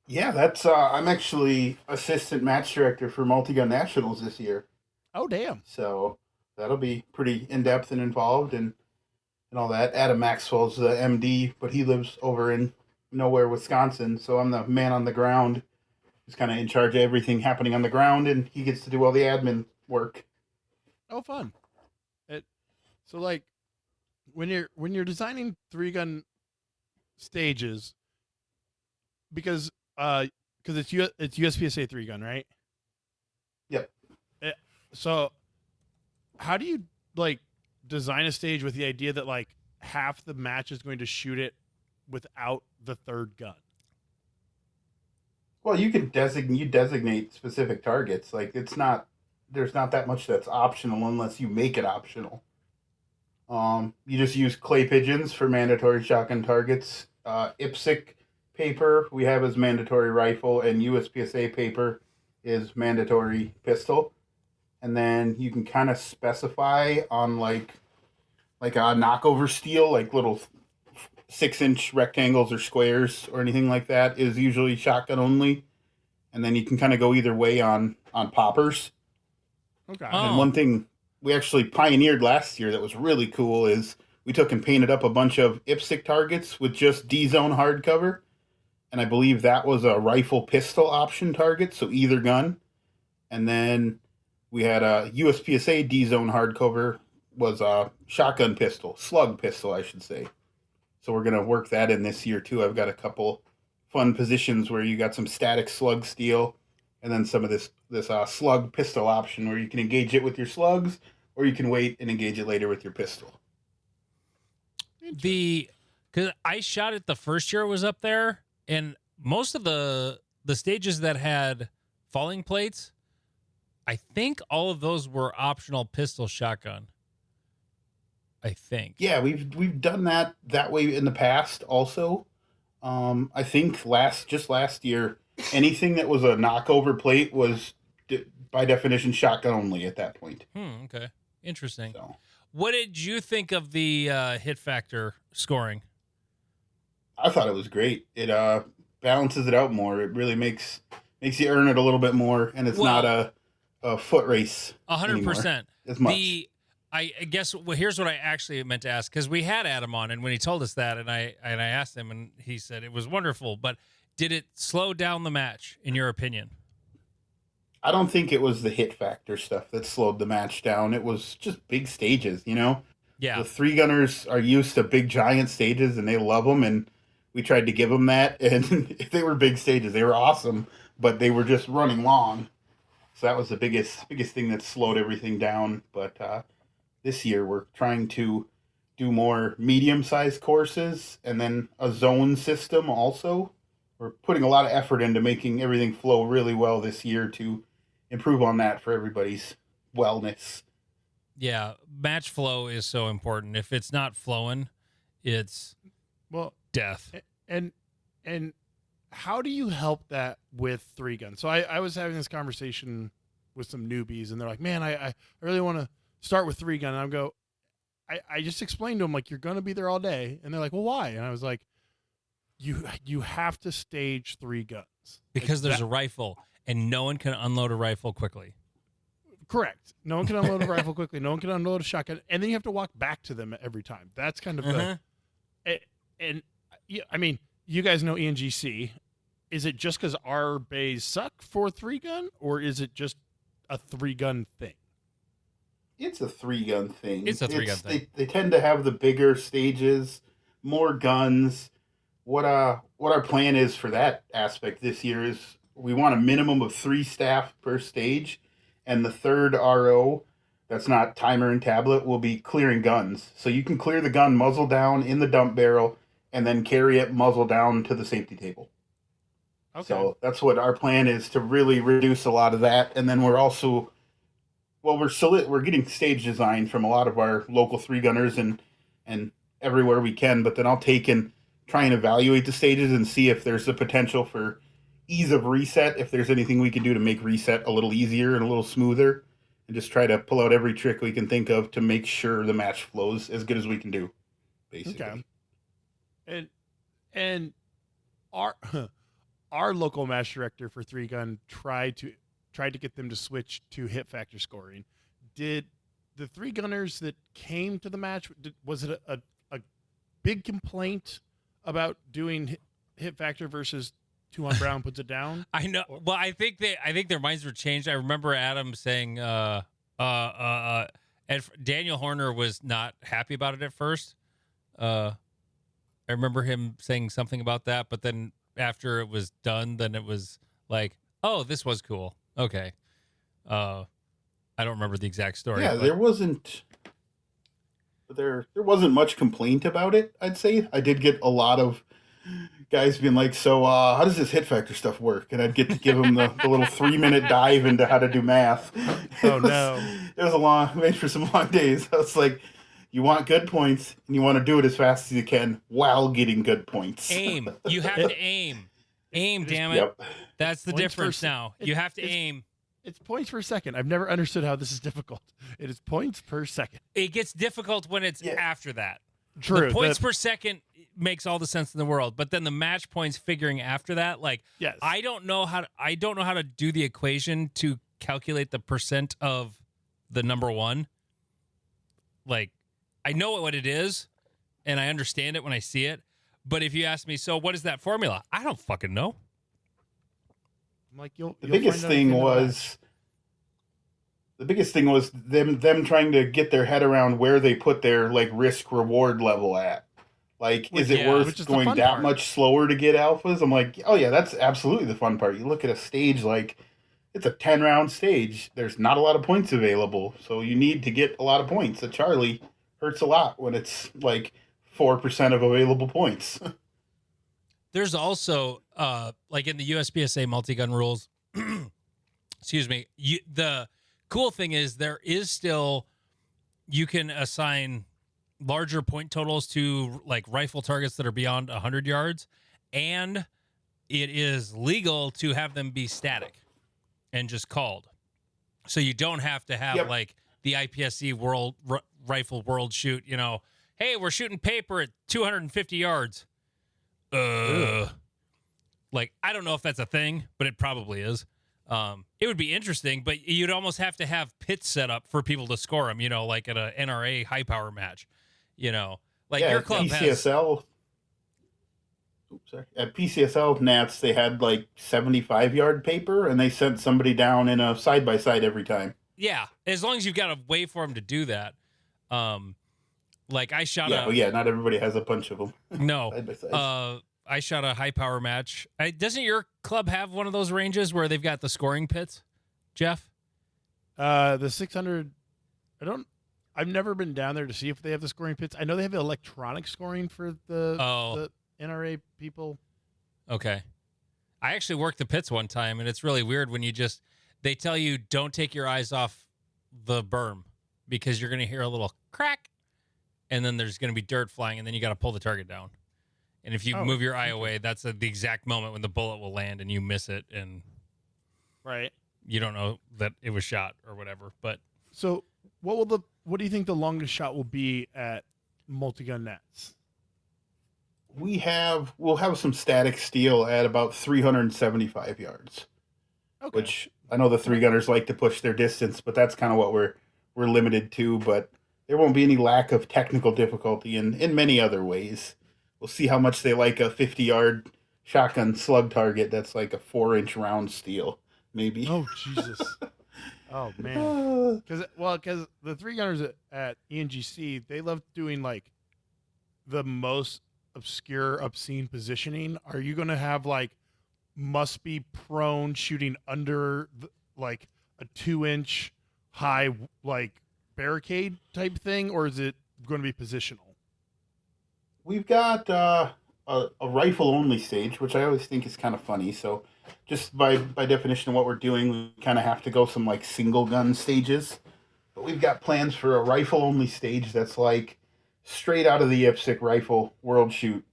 Yeah, that's. I'm actually assistant match director for Multi-Gun Nationals this year, Oh, damn. so that'll be pretty in depth and involved and all that. Adam Maxwell's the MD, but he lives over in nowhere, Wisconsin. So I'm the man on the ground, who's kind of in charge of everything happening on the ground, and he gets to do all the admin work. Oh, fun. So like when you're designing 3-gun stages, because it's USPSA 3-gun, right? Yep. So how do you like design a stage with the idea that like half the match is going to shoot it without the third gun? Well, you can designate specific targets. Like there's not that much that's optional unless you make it optional. You just use clay pigeons for mandatory shotgun targets. IPSC paper we have as mandatory rifle, and USPSA paper is mandatory pistol. And then you can kind of specify on like a knockover steel, like little 6-inch rectangles or squares or anything like that is usually shotgun only. And then you can kind of go either way on poppers. Okay. And one thing we actually pioneered last year that was really cool is we took and painted up a bunch of IPSC targets with just D-zone hardcover. And I believe that was a rifle pistol option target, so either gun. And then we had a USPSA D-zone hardcover was a shotgun pistol, slug pistol, I should say. So we're going to work that in this year too. I've got a couple fun positions where you got some static slug steel, and then some of this slug pistol option where you can engage it with your slugs, or you can wait and engage it later with your pistol. Because I shot it the first year it was up there, and most of the stages that had falling plates, I think all of those were optional pistol shotgun. I think. Yeah, we've done that way in the past also. I think last year, anything that was a knockover plate was by definition shotgun only at that point. Okay. Interesting. So What did you think of the hit factor scoring? I thought it was great. It balances it out more. It really makes you earn it a little bit more, and it's not a foot race. 100%. As much. I guess here's what I actually meant to ask, because we had Adam on, and when he told us that, and I asked him, and he said it was wonderful, but did it slow down the match in your opinion? I don't think it was the hit factor stuff that slowed the match down. It was just big stages, you know? Yeah. The 3-gunners are used to big giant stages, and they love them, and we tried to give them that, and they were big stages. They were awesome, but they were just running long. So that was the biggest thing that slowed everything down. But this year we're trying to do more medium-sized courses and then a zone system also. We're putting a lot of effort into making everything flow really well this year to improve on that for everybody's wellness. Yeah, match flow is so important. If it's not flowing, it's death. And how do you help that with 3-gun? So I was having this conversation with some newbies, and they're like, "Man, I really want to start with 3-gun." And I go, I just explained to them like, you're going to be there all day, and they're like, "Well, why?" And I was like, "You have to stage 3 guns because there's a rifle, and no one can unload a rifle quickly. Correct. No one can unload a rifle quickly. No one can unload a shotgun, and then you have to walk back to them every time. That's kind of and I mean, you guys know ENGC. Is it just because our bays suck for 3-gun, or is it just a 3-gun thing? It's a 3-gun thing. It's a 3-gun thing. They tend to have the bigger stages, more guns. What our plan is for that aspect this year is we want a minimum of 3 staff per stage, and the third RO, that's not timer and tablet, will be clearing guns. So you can clear the gun muzzle down in the dump barrel, and then carry it muzzle down to the safety table. Okay. So that's what our plan is, to really reduce a lot of that. And then we're also, we're getting stage design from a lot of our local 3-gunners and everywhere we can. But then I'll take and try and evaluate the stages and see if there's the potential for ease of reset, if there's anything we can do to make reset a little easier and a little smoother, and just try to pull out every trick we can think of to make sure the match flows as good as we can do, basically. Okay. And our local match director for 3-gun tried to get them to switch to hit factor scoring. Did the 3-gunners that came to the match, was it a big complaint about doing hit factor versus 2 on brown puts it down? I know. Well, I think their minds were changed. I remember Adam saying, and Daniel Horner was not happy about it at first. I remember him saying something about that, but then after it was done, then it was like, oh, this was cool. Okay. I don't remember the exact story. Yeah, but there wasn't much complaint about it, I'd say. I did get a lot of guys being like, so how does this hit factor stuff work? And I'd get to give them the little 3-minute dive into how to do math. Oh, no. It was made for some long days. I was like, you want good points, and you want to do it as fast as you can while getting good points. Aim. You have to aim. Aim, damn it. Yep. That's the Points difference now. You have to aim. It's points per second. I've never understood how this is difficult. It is points per second. It gets difficult when it's after that. True. The points per second makes all the sense in the world, but then the match points figuring after that, like, yes. I don't know how to do the equation to calculate the percent of the number 1. Like, I know what it is, and I understand it when I see it. But if you ask me, so what is that formula? I don't fucking know. I'm like, the biggest thing was them trying to get their head around where they put their like risk reward level at. Like, is it worth going that much slower to get alphas? I'm like, oh yeah, that's absolutely the fun part. You look at a stage like it's a 10-round stage. There's not a lot of points available, so you need to get a lot of points. A Charlie hurts a lot when it's like 4% of available points. There's also, like in the USPSA multi-gun rules, excuse me, the cool thing is there is still, you can assign larger point totals to like rifle targets that are beyond 100 yards, and it is legal to have them be static and just called. So you don't have to have like the IPSC rifle world shoot, hey, we're shooting paper at 250 yards. Like, I don't know if that's a thing, but it probably is. It would be interesting, but you'd almost have to have pits set up for people to score them, like at a NRA high power match, like your club PCSL. has. Oops, sorry. At PCSL Nats, they had like 75-yard paper, and they sent somebody down in a side-by-side every time. Yeah, as long as you've got a way for them to do that. Like I shot not everybody has a bunch of them. No. Side by side. I shot a high power match. Doesn't your club have one of those ranges where they've got the scoring pits, Jeff? The 600, I've never been down there to see if they have the scoring pits. I know they have electronic scoring for the NRA people. Okay. I actually worked the pits one time, and it's really weird when they tell you don't take your eyes off the berm because you're going to hear a little crack, and then there's going to be dirt flying, and then you got to pull the target down. And if you move your eye away, that's the exact moment when the bullet will land and you miss it. And right. you don't know that it was shot or whatever. But So what do you think the longest shot will be at multi-gun nets? We'll have some static steel at about 375 yards, Okay. which I know the three gunners like to push their distance, but that's kind of what we're limited to. But there won't be any lack of technical difficulty in many other ways. We'll see how much they like a 50-yard shotgun slug target that's like a 4-inch round steel, maybe. Oh Jesus. Oh man. Because the three gunners at ENGC, they love doing like the most obscure, obscene positioning. Are you going to have like must be prone shooting under like a 2-inch high like barricade type thing, or is it going to be positional? We've got a rifle only stage, which I always think is kind of funny. So, just by definition of what we're doing, we kind of have to go some like single gun stages. But we've got plans for a rifle only stage that's like straight out of the IPSC rifle world shoot,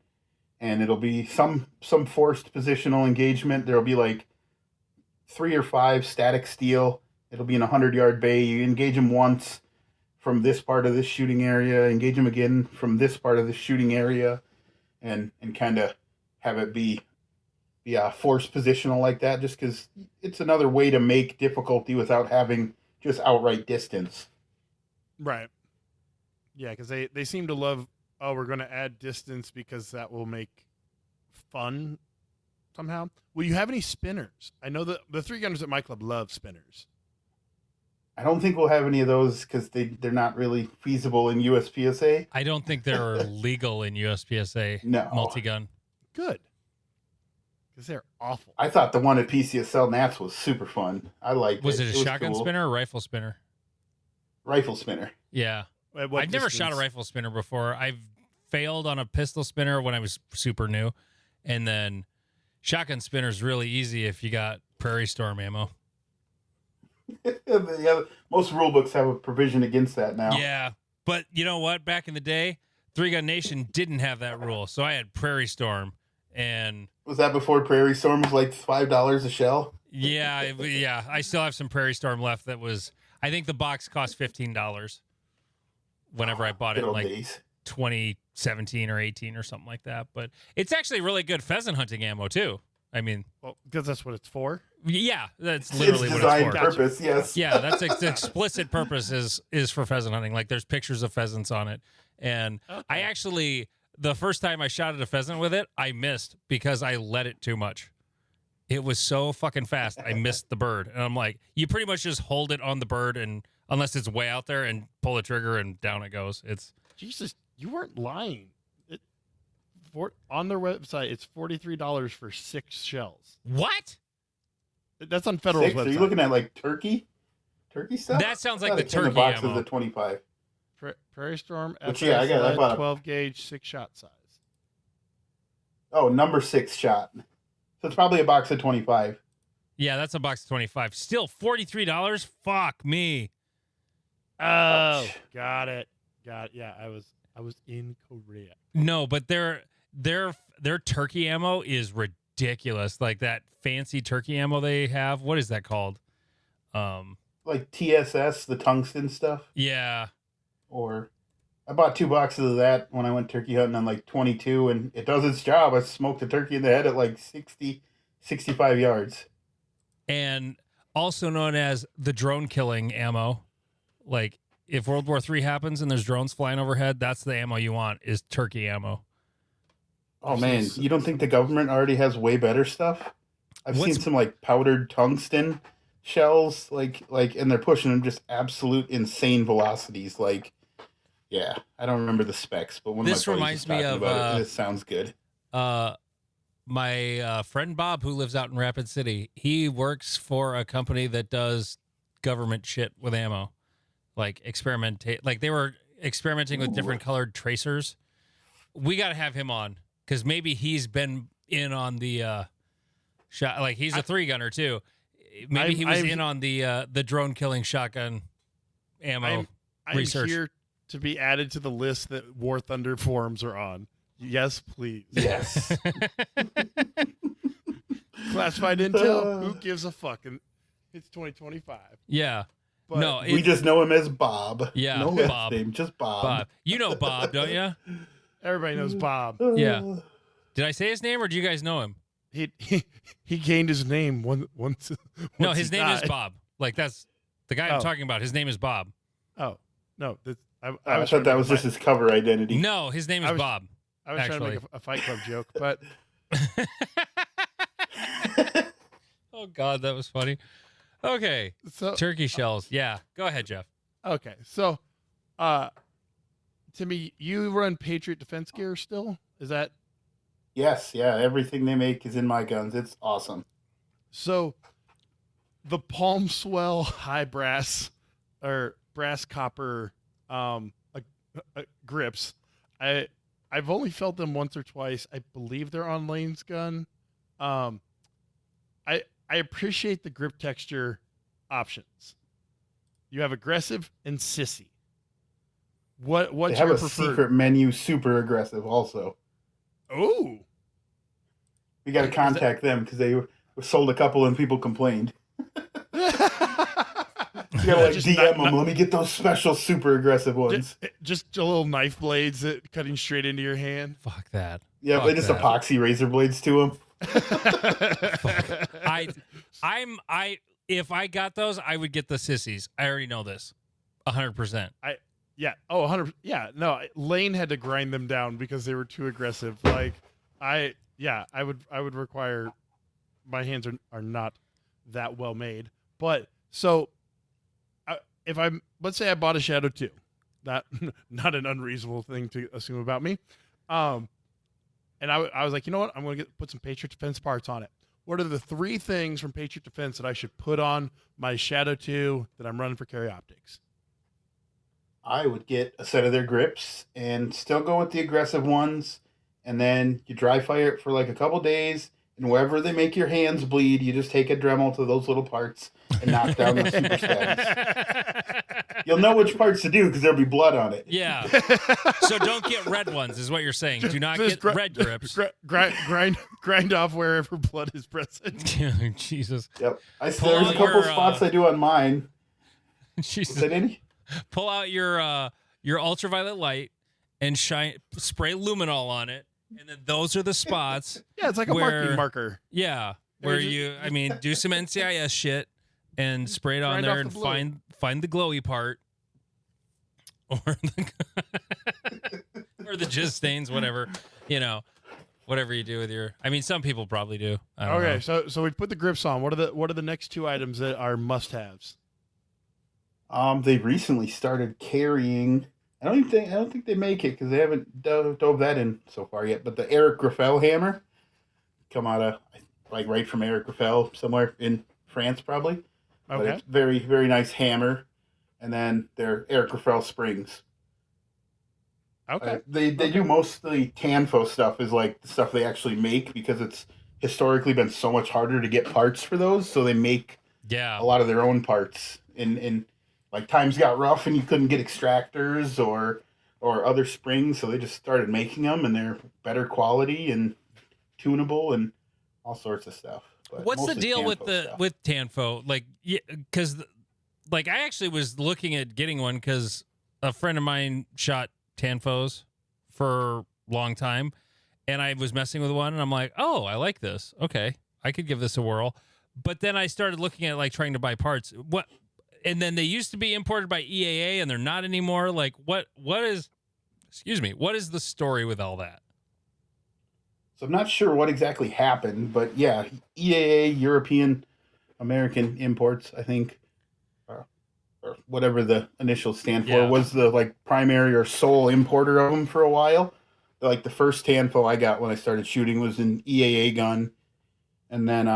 and it'll be some forced positional engagement. There'll be like 3 or 5 static steel. It'll be in a 100-yard bay. You engage them once from this part of this shooting area, engage them again from this part of the shooting area, and kind of have it be forced positional like that, just because it's another way to make difficulty without having just outright distance. Right. Yeah, because they seem to love, oh, we're going to add distance because that will make fun somehow. Will you have any spinners? I know that the three gunners at my club love spinners. I don't think we'll have any of those because they're not really feasible in USPSA. I don't think they're legal in USPSA No. multi-gun. Good. Because they're awful. I thought the one at PCSL Nats was super fun. I liked it. Was it a shotgun cool. spinner or rifle spinner? Rifle spinner. Yeah. At what I've never distance? shot a rifle spinner before. I've failed on a pistol spinner when I was super new. And then shotgun spinner is really easy if you got Prairie Storm ammo. Yeah, most rule books have a provision against that now. Yeah. But you know what? Back in the day, Three Gun Nation didn't have that rule. So I had Prairie Storm. And Was that before Prairie Storm was like $5 a shell? yeah, I still have some Prairie Storm left that was, I think the box cost $15 whenever I bought it Good in old like days. 2017 or 18 or something like that. But it's actually really good pheasant hunting ammo too. I mean, Well, because that's what it's for. yeah, that's It's literally what designed it's for. purpose, yes. Yeah, that's its explicit purpose is for pheasant hunting. Like there's pictures of pheasants on it. And I actually, the first time I shot at a pheasant with it, I missed because I let it too much. It was so fucking fast. I missed the bird. And I'm like, you pretty much just hold it on the bird and unless it's way out there and pull the trigger and down it goes. It's Jesus, you weren't lying. On their website, it's $43 for 6 shells. what? That's on Federal's 6? website. Are you looking at like turkey stuff? That sounds like I the thought it came in turkey box ammo. of the 25. Prairie Storm, Which, yeah, I bought a- 12 gauge, 6 shot size. Oh, number 6 shot. So it's probably a box of 25. Yeah, that's a box of 25. Still $43? Fuck me. Oh, Ouch. got it. Yeah, I was incorrect. No, but their turkey ammo is ridiculous. Like that fancy turkey ammo they have. What is that called? Like TSS, the tungsten stuff. Yeah. Or I bought 2 boxes of that when I went turkey hunting on like 22, and it does its job. I smoked a turkey in the head at like 60, 65 yards. And also known as the drone killing ammo. Like if World War III happens and there's drones flying overhead, that's the ammo you want is turkey ammo. Oh man, you don't think the government already has way better stuff? I've seen some like powdered tungsten shells, like, and they're pushing them just absolute insane velocities. Like, yeah, I don't remember the specs, but when This my buddies reminds was me talking of, about it, this sounds good. My friend Bob, who lives out in Rapid City, he works for a company that does government shit with ammo, like like they were experimenting with different colored tracers. We got to have him on because maybe he's been in on the shot. Like he's a 3-gunner too. Maybe he was in on the drone killing shotgun ammo research. I'm here to be added to the list that War Thunder forums are on. Yes, please. Yes. Classified intel? Who gives a fuck? And It's 2025. Yeah. But No, We just know him as Bob. Yeah, no last Bob. name, just Bob. Bob. You know Bob, don't you? everybody knows Bob. Yeah. Did I say his name, or do you guys know him? He gained his name once. No, once his he name is died. Bob. Like, that's the guy I'm Oh. talking about. His name is Bob. Oh no, I I was thought that was just his cover identity. No, his name is Bob. I was trying to make a Fight Club joke, but Oh God, that was funny. Okay, so turkey shells. Yeah, go ahead, Jeff. okay, so Timmy, you run Patriot Defense Gear still? Is that Yes, yeah, everything they make is in my guns. It's awesome. so? The Palm Swell high brass or brass copper grips. I've only felt them once or twice. I believe they're on Lane's gun. I appreciate the grip texture options. You have aggressive and sissy. What's They have your a preferred? secret menu, super aggressive. Also, Oh, we got to contact them because they were sold a couple and people complained. You gotta like Just DM not- them. Let me get those special, super aggressive ones. just a little knife blades that cutting straight into your hand. Fuck that. Yeah, Fuck they just that. epoxy razor blades to them. If I got those, I would get the sissies. I already know this, 100%. Yeah. Oh, 100. Yeah. No, Lane had to grind them down because they were too aggressive. Like, I would require. My hands are not that well made. But so, if I'm, let's say I bought a Shadow 2, not an unreasonable thing to assume about me. And I was like, you know what? I'm going to put some Patriot Defense parts on it. What are the 3 things from Patriot Defense that I should put on my Shadow 2 that I'm running for carry optics? I would get a set of their grips and still go with the aggressive ones. And then you dry fire it for like a couple days. And wherever they make your hands bleed, you just take a Dremel to those little parts and knock down the super stabs. You'll know which parts to do because there'll be blood on it. Yeah. So don't get red ones, is what you're saying. Do not get red grips. Grind off wherever blood is present. Jesus. Yep. Pull There's out a couple your, spots I do on mine. Jesus. Is that any? Pull out your ultraviolet light and spray luminol on it, and then those are the spots. Yeah, it's like a marking marker. Yeah, where do some NCIS shit and spray it on Grind there off and the blue. find the glowy part, or the or the jizz stains, whatever whatever you do with your. I mean, some people probably do. I don't know. So we put the grips on. What are the next 2 items that are must-haves? They recently started carrying. I don't think they make it because they haven't dove that in so far yet. But the Eric Graffel hammer, come out of like right from Eric Graffel somewhere in France probably. But Okay. it's very, very nice hammer, and then their Eric Graffel springs. Okay. They do mostly Tanfo stuff is like the stuff they actually make because it's historically been so much harder to get parts for those, so they make Yeah. a lot of their own parts. In like times got rough and you couldn't get extractors or other springs, so they just started making them, and they're better quality and tunable and all sorts of stuff. But What's the mostly deal with Tanfo stuff. with Tanfo? Like, because like I actually was looking at getting one because a friend of mine shot Tanfos for a long time, and I was messing with one, and I'm like, oh, I like this. Okay, I could give this a whirl. But then I started looking at like trying to buy parts. And then they used to be imported by EAA, and they're not anymore. Like, what is the story with all that? So I'm not sure what exactly happened, but yeah, EAA, European American Imports, I think, or whatever the initials stand for, Yeah. was the like primary or sole importer of them for a while. Like the first Tanfo I got when I started shooting was an EAA gun, and then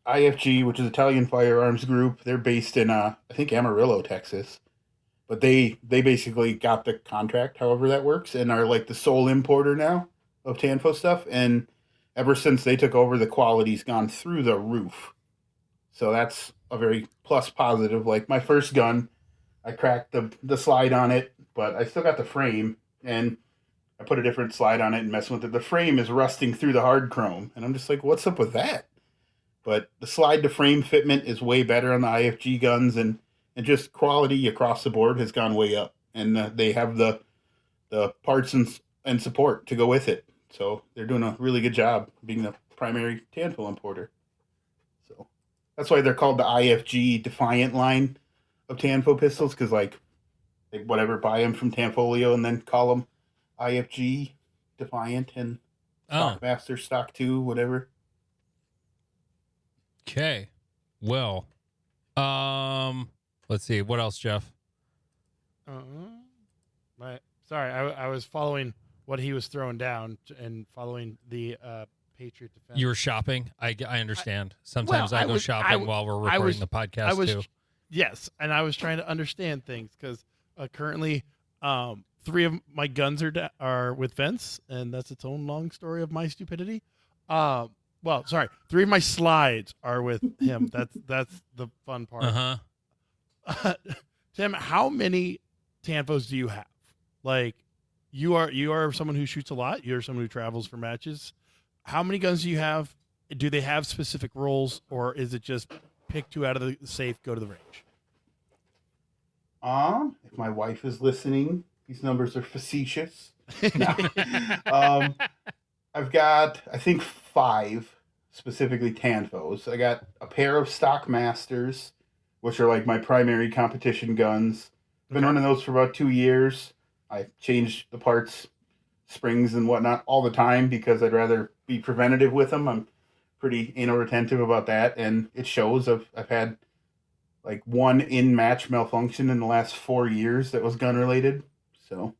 IFG, which is Italian Firearms Group, they're based in I think Amarillo, Texas. But they basically got the contract, however that works, and are like the sole importer now of Tanfo stuff. And ever since they took over, the quality's gone through the roof. So that's a very plus positive. Like my first gun, I cracked the slide on it, but I still got the frame, and I put a different slide on it and messing with it. The frame is rusting through the hard chrome, and I'm just like, what's up with that? but the slide to frame fitment is way better on the IFG guns, and just quality across the board has gone way up. And they have the parts and support to go with it. So they're doing a really good job being the primary Tanfo importer. So that's why they're called the IFG Defiant line of Tanfo pistols, because like they buy them from Tanfolio and then call them IFG Defiant and Stockmaster, Stock 2, whatever. Okay. Well, let's see. What else, Jeff? Sorry, I was following what he was throwing down and following the Patriot Defense. You were shopping? I understand. Sometimes I go shopping while we're recording the podcast too. Yes, and I was trying to understand things because currently 3 of my guns are with Vince, and that's its own long story of my stupidity. 3 of my slides are with him. That's the fun part. Uh-huh. Tim, how many Tanfos do you have? Like, you are someone who shoots a lot. You're someone who travels for matches. How many guns do you have? Do they have specific roles, or is it just pick 2 out of the safe, go to the range? If my wife is listening, these numbers are facetious. I've got, I think, 5 specifically Tanfos. I got a pair of Stockmasters, which are like my primary competition guns. Been running those for about 2 years. I change the parts, springs and whatnot all the time because I'd rather be preventative with them. I'm pretty anal retentive about that, and it shows. I've had like 1 in-match malfunction in the last 4 years that was gun-related. So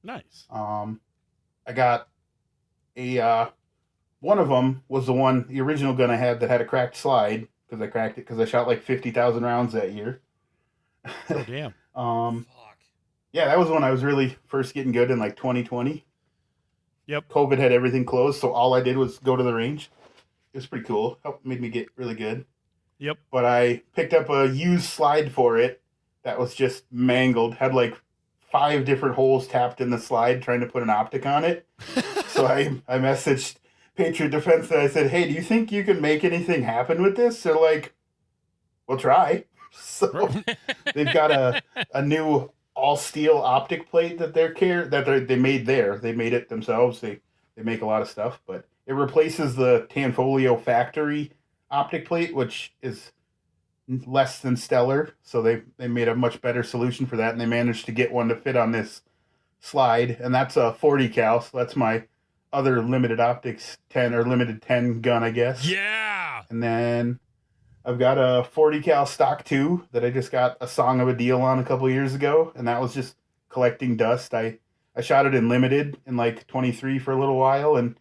nice. I got a one of them was the original gun I had that had a cracked slide because I cracked it because I shot like 50,000 rounds that year. Oh damn. Fuck. Yeah, that was when I was really first getting good in like 2020. Yep. COVID had everything closed, so all I did was go to the range. It was pretty cool. Made me get really good. Yep. But I picked up a used slide for it that was just mangled. Had like 5 different holes tapped in the slide trying to put an optic on it. So I messaged Patriot Defense and I said, hey, do you think you can make anything happen with this? They're like, we'll try. So they've got a new all steel optic plate that they made there. They made it themselves. They make a lot of stuff, but it replaces the Tanfolio factory optic plate, which is less than stellar. So they made a much better solution for that, and they managed to get one to fit on this slide, and that's a 40 cal. So that's my other limited optics 10 or limited 10 gun, I guess. Yeah. And then I've got a 40 cal stock 2 that I just got a song of a deal on a couple years ago, and that was just collecting dust. I shot it in limited in like 23 for a little while and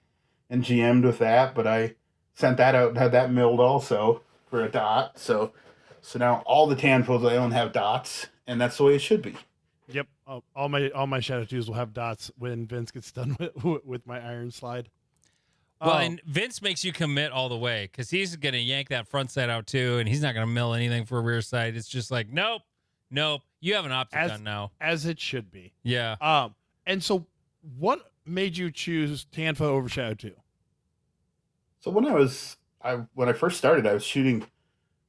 GM'd with that, but I sent that out and had that milled also for a dot. So now all the Tanfos I own have dots, and that's the way it should be. Yep. All my Shadow 2s will have dots when Vince gets done with my iron slide. Well, and Vince makes you commit all the way because he's going to yank that front sight out too, and he's not going to mill anything for a rear sight. It's just like, nope. You have an optic gun now. As it should be. Yeah. And so what made you choose Tanfo over Shadow 2? So when I first started, I was shooting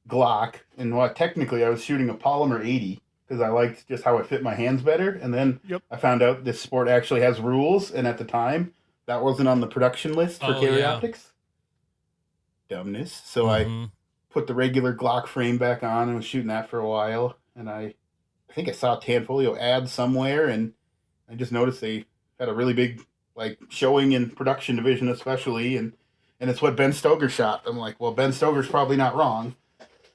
Glock, and technically I was shooting a Polymer 80 because I liked just how it fit my hands better. And then I found out this sport actually has rules, and at the time, that wasn't on the production list for carry optics. Dumbness. So I put the regular Glock frame back on and was shooting that for a while. And I think I saw Tanfolio ad somewhere, and I just noticed they had a really big showing in production division especially, and it's what Ben Stoker shot. I'm like, well, Ben Stoker's probably not wrong.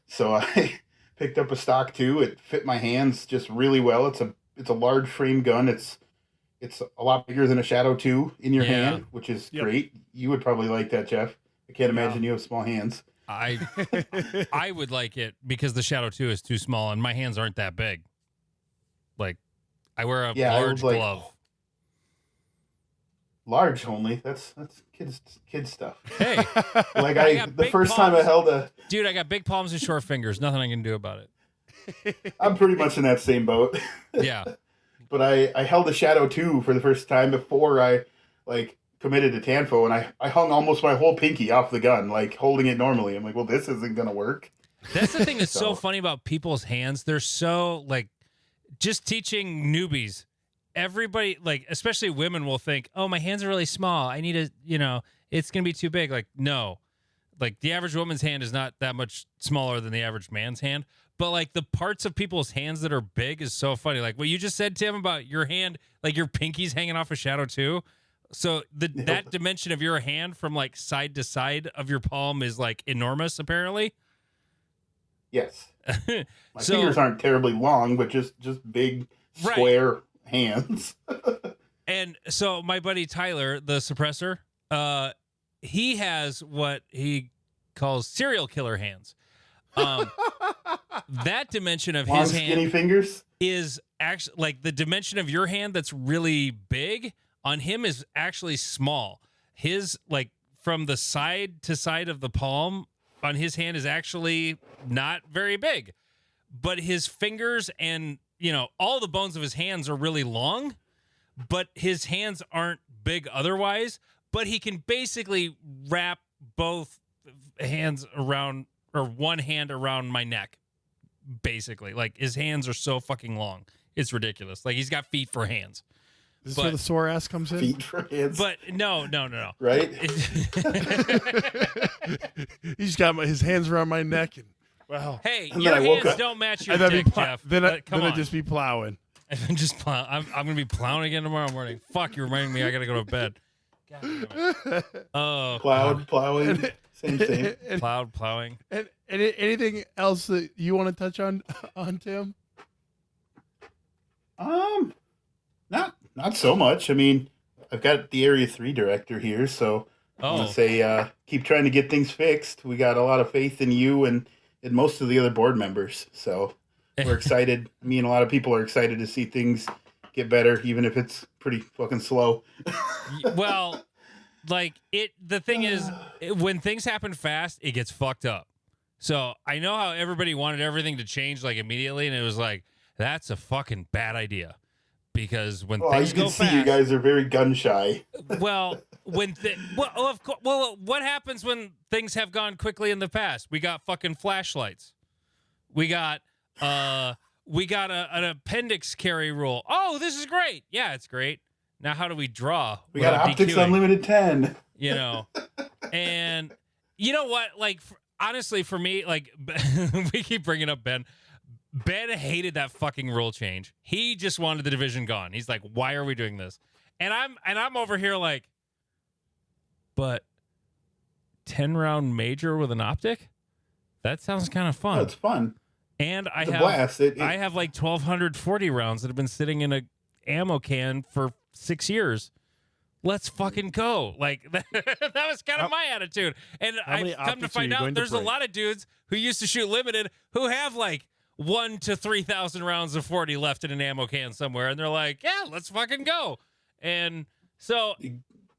So I picked up a stock 2. It fit my hands just really well. It's a large frame gun. It's a lot bigger than a Shadow 2 in your hand, which is great. You would probably like that, Jeff. I can't imagine you have small hands. I would like it because the Shadow 2 is too small and my hands aren't that big. Like, I wear a large glove. Large only. That's kids stuff. Hey, the first time I held a dude, I got big palms and short fingers. Nothing I can do about it. I'm pretty much in that same boat. Yeah. But I held a Shadow 2 for the first time before I committed to Tanfo, and I hung almost my whole pinky off the gun, like holding it normally. I'm like, well, this isn't gonna work. That's the thing that's so funny about people's hands. They're so like, just teaching newbies. Everybody, like, especially women, will think, oh, my hands are really small. I need to, it's going to be too big. Like, no. Like, the average woman's hand is not that much smaller than the average man's hand. But, like, the parts of people's hands that are big is so funny. Like, what you just said, Tim, about your hand, like, your pinky's hanging off a shadow, too. So, that dimension of your hand from, like, side to side of your palm is, like, enormous, apparently. Yes. My fingers aren't terribly long, but just big, square hands. And so my buddy Tyler, the suppressor, he has what he calls serial killer hands. That dimension of his hand, skinny fingers, is actually like the dimension of your hand that's really big on him is actually small. His, like, from the side to side of the palm on his hand is actually not very big, but his fingers and all the bones of his hands are really long, but his hands aren't big otherwise. But he can basically wrap both hands around, or one hand around my neck, basically. Like, his hands are so fucking long. It's ridiculous. Like, he's got feet for hands. Is this where the sore ass comes in? Feet for hands. But no. Right? He's got his hands around my neck and wow. Hey, your hands don't match your dick, Jeff. Then I just be plowing. I'm just plowing. I'm going to be plowing again tomorrow morning. Fuck, you're reminding me I got to go to bed. God damn it. Oh. Plowing. Same. Plowing. And anything else that you want to touch on Tim? Not so much. I mean, I've got the Area 3 director here, so I want to say keep trying to get things fixed. We got a lot of faith in you and most of the other board members. So we're excited. Me and a lot of people are excited to see things get better, even if it's pretty fucking slow. Well, like, the thing is, when things happen fast, it gets fucked up. So I know how everybody wanted everything to change, like, immediately, and it was like, that's a fucking bad idea. Because when things go fast, you guys are very gun shy. Well, what happens when things have gone quickly in the past? We got fucking flashlights. We got an appendix carry rule. Oh, this is great. Yeah, it's great. Now, how do we draw? We got Optics DQing? Unlimited 10. And you know what? Like, honestly, for me, like, we keep bringing up Ben. Ben hated that fucking rule change. He just wanted the division gone. He's like, why are we doing this? And I'm over here like, but 10-round major with an optic? That sounds kind of fun. Oh, it's fun. And I have like 1,240 rounds that have been sitting in a ammo can for 6 years. Let's fucking go. Like, that was kind of my attitude. And I've come to find out there's a lot of dudes who used to shoot limited who have like 1,000 to 3,000 rounds of 40 left in an ammo can somewhere. And they're like, yeah, let's fucking go. And so,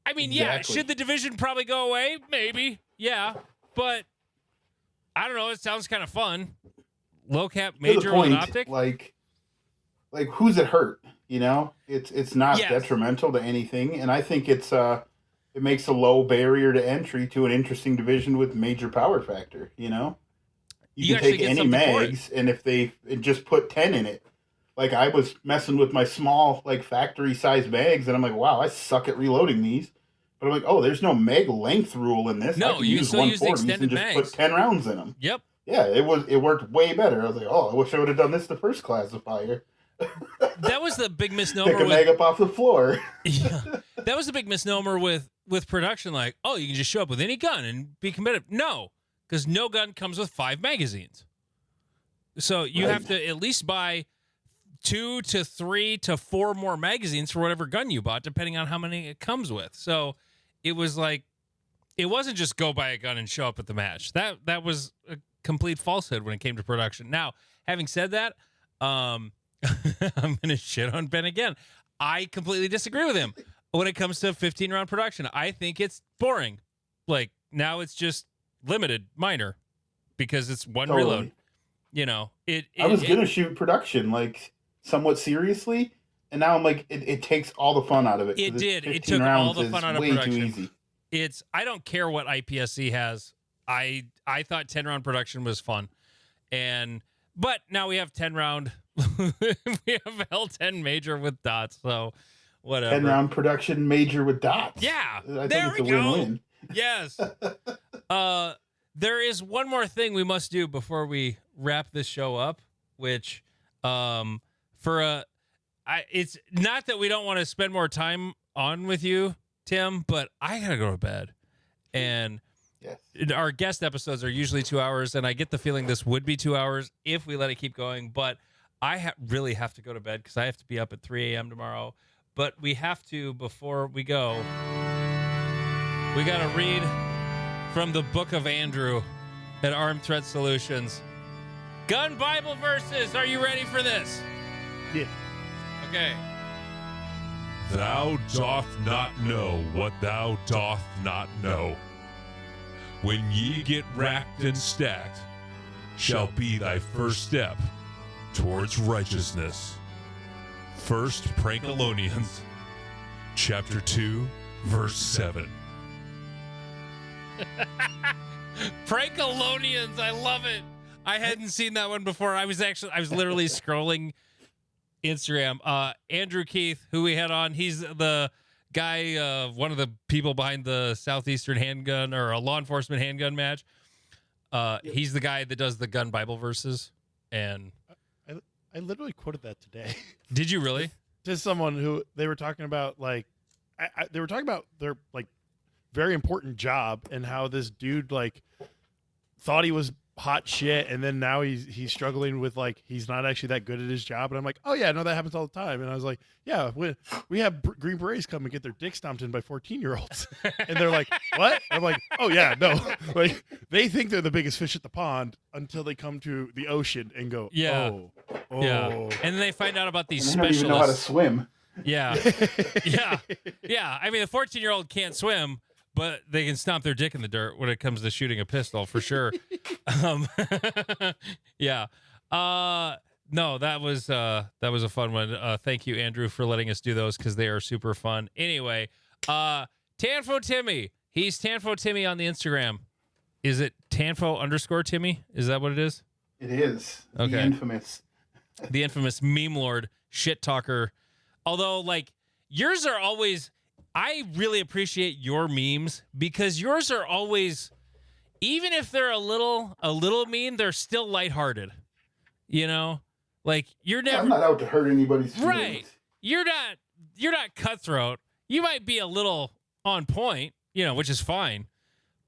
I mean, yeah, should the division probably go away? Maybe. Yeah. But I don't know. It sounds kind of fun. Low cap major with an optic. Like who's it hurt? It's not detrimental to anything. And I think it makes a low barrier to entry to an interesting division with major power factor, You can take any mags, and if they just put 10 in it, like I was messing with my small, like factory size mags, and I'm like, wow, I suck at reloading these. But I'm like, oh, there's no mag length rule in this. No, you can still use the extended and just put 10 rounds in them. Yep. Yeah, it worked way better. I was like, oh, I wish I would have done this the first classifier. That was the big misnomer. Pick a mag up off the floor. Yeah, that was the big misnomer with production. Like, oh, you can just show up with any gun and be competitive. No. Because no gun comes with 5 magazines. So you have to at least buy 2 to 3 to 4 more magazines for whatever gun you bought, depending on how many it comes with. So it was like, it wasn't just go buy a gun and show up at the match. That was a complete falsehood when it came to production. Now, having said that, I'm going to shit on Ben again. I completely disagree with him when it comes to 15-round production. I think it's boring. Like, now it's just limited minor because it's one reload. I was gonna shoot production like somewhat seriously, And now I'm like, it takes all the fun out of it. It 'cause did. 15 It took all rounds the is fun out of way too production. easy. I don't care what IPSC has. I thought 10-round production was fun. But now we have 10-round. We have L10 major with dots, so whatever. 10-round production major with dots. Yeah. I think There it's we a go. win-win. Yes. There is one more thing we must do before we wrap this show up, which it's not that we don't want to spend more time on with you, Tim, but I gotta go to bed. And Yes. our guest episodes are usually 2 hours, and I get the feeling this would be 2 hours if we let it keep going. But I really have to go to bed because I have to be up at 3 a.m. tomorrow. But we have to, before we go, we got to read from the Book of Andrew at Armed Threat Solutions. Gun Bible verses. Are you ready for this? Yeah. Okay. Thou doth not know what thou doth not know. When ye get racked and stacked, shall be thy first step towards righteousness. First Prankalonians, chapter 2, verse 7. Prankalonians, I love it. I hadn't seen that one before. I was literally scrolling Instagram. Andrew Keith, who we had on, he's the guy, one of the people behind the Southeastern handgun or a law enforcement handgun match. He's the guy that does the gun Bible verses. And I literally quoted that today. did you really? To someone who they were talking about, like, they were talking about their like very important job and how this dude like thought he was hot shit, and then now he's struggling with like he's not actually that good at his job. And I'm like, oh yeah, no, that happens all the time. And I was like, yeah, we have Green Berets come and get their dick stomped in by 14-year-olds, and they're like, what? I'm like, oh yeah, no, like they think they're the biggest fish at the pond until they come to the ocean and go, Yeah. oh. Yeah. And then they find out about these And they don't even know how to specialists. swim. Yeah. Yeah. I mean, the 14-year-old can't swim, but they can stomp their dick in the dirt when it comes to shooting a pistol, for sure. Yeah. No, that was a fun one. Thank you, Andrew, for letting us do those because they are super fun. Anyway, Tanfo Timmy. He's Tanfo Timmy on the Instagram. Is it Tanfo_Timmy? Is that what it is? It is. Okay. The infamous. The infamous meme lord, shit talker. Although, like, yours are always, I really appreciate your memes because yours are always, even if they're a little mean, they're still lighthearted. You know, like you're never I'm not out to hurt anybody's feelings. right. You're not cutthroat. You might be a little on point, you know, which is fine,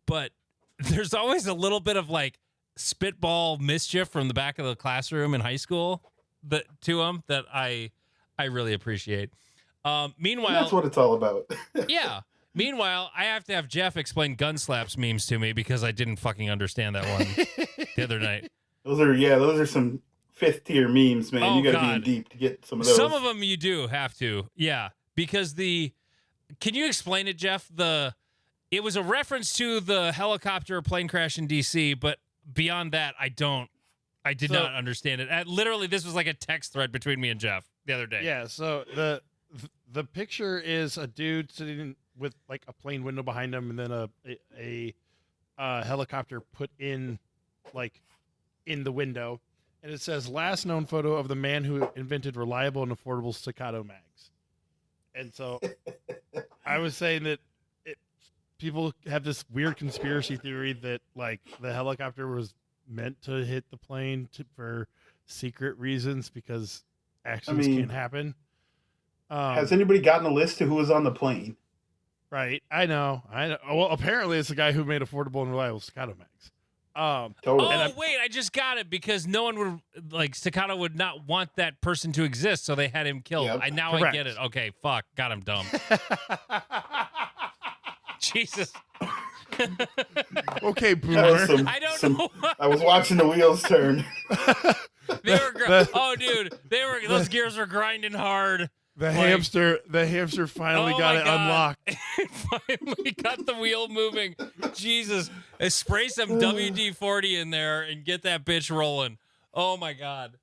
but there's always a little bit of like spitball mischief from the back of the classroom in high school to them that I really appreciate. Meanwhile, And that's what it's all about. yeah. Meanwhile, I have to have Jeff explain gun slaps memes to me because I didn't fucking understand that one the other night. Those are some 5th tier memes, man. Oh, You got to be God. in deep to get some of those. Some of them you do have to, yeah. Because can you explain it, Jeff? It was a reference to the helicopter plane crash in D.C., but beyond that, I did not understand it. Literally, this was like a text thread between me and Jeff the other day. Yeah, so the picture is a dude sitting with like a plane window behind him, and then a helicopter put in like in the window, and it says last known photo of the man who invented reliable and affordable staccato mags. And so I was saying that people have this weird conspiracy theory that like the helicopter was meant to hit the plane for secret reasons because accidents can't happen. Has anybody gotten a list of who was on the plane? Right. I know. Well, apparently it's the guy who made affordable and reliable staccato mags. Totally. Oh, wait, I just got it because no one would, like, Staccato would not want that person to exist, so they had him killed. Yep. I Correct. get it. Okay, fuck. Got him dumb. Jesus. Okay, That boomer. was I don't know. I was watching the wheels turn. They were dude, those gears were grinding hard. The hamster finally got my it God. unlocked. It finally got the wheel moving. Jesus. Spray some WD-40 in there and get that bitch rolling. Oh my God.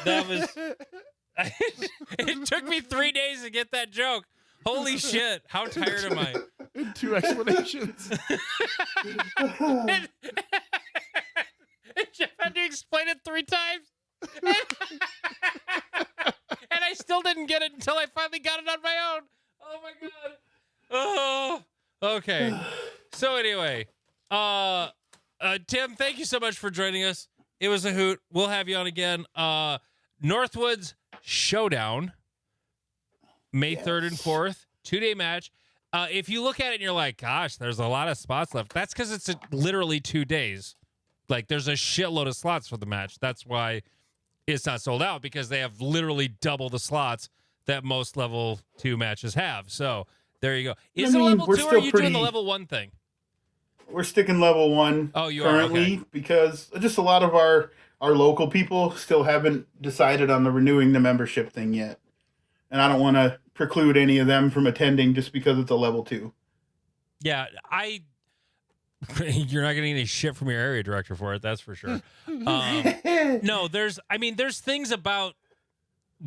That It took me 3 days to get that joke. Holy shit. How tired am I? In 2 explanations. And Jeff had to explain it 3 times. And I still didn't get it until I finally got it on my own. Oh my god. Oh, okay. So anyway, Tim, thank you so much for joining us. It was a hoot. We'll have you on again. Northwoods Showdown, May 3rd and 4th, 2-day match. If you look at it and you're like, gosh, there's a lot of spots left. That's because it's literally 2 days. Like, there's a shitload of slots for the match. That's why it's not sold out, because they have literally double the slots that most level 2 matches have. So there you go. Is it level 2 or are you doing the level 1 thing? We're sticking level 1 you currently, are? Okay. Because just a lot of our local people still haven't decided on the renewing the membership thing yet. And I don't want to preclude any of them from attending just because it's a level 2. Yeah, you're not getting any shit from your area director for it, that's for sure. No, there's things about,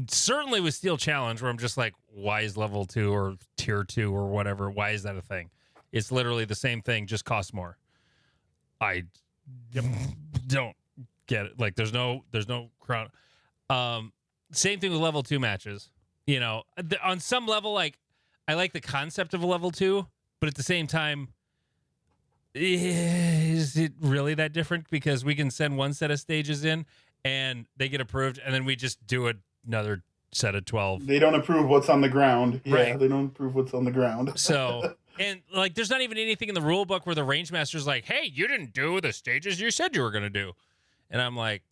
certainly with Steel Challenge, where I'm just like, why is level 2 or tier 2 or whatever, why is that a thing? It's literally the same thing, just costs more. I don't get it. Like, there's no crown. Same thing with level 2 matches. You know, on some level, like, I like the concept of a level 2, but at the same time, is it really that different? Because we can send one set of stages in and they get approved, and then we just do another set of 12. They don't approve what's on the ground. Yeah, right. They don't approve what's on the ground. So, and like, there's not even anything in the rule book where the range master's like, hey, you didn't do the stages you said you were going to do. And I'm like,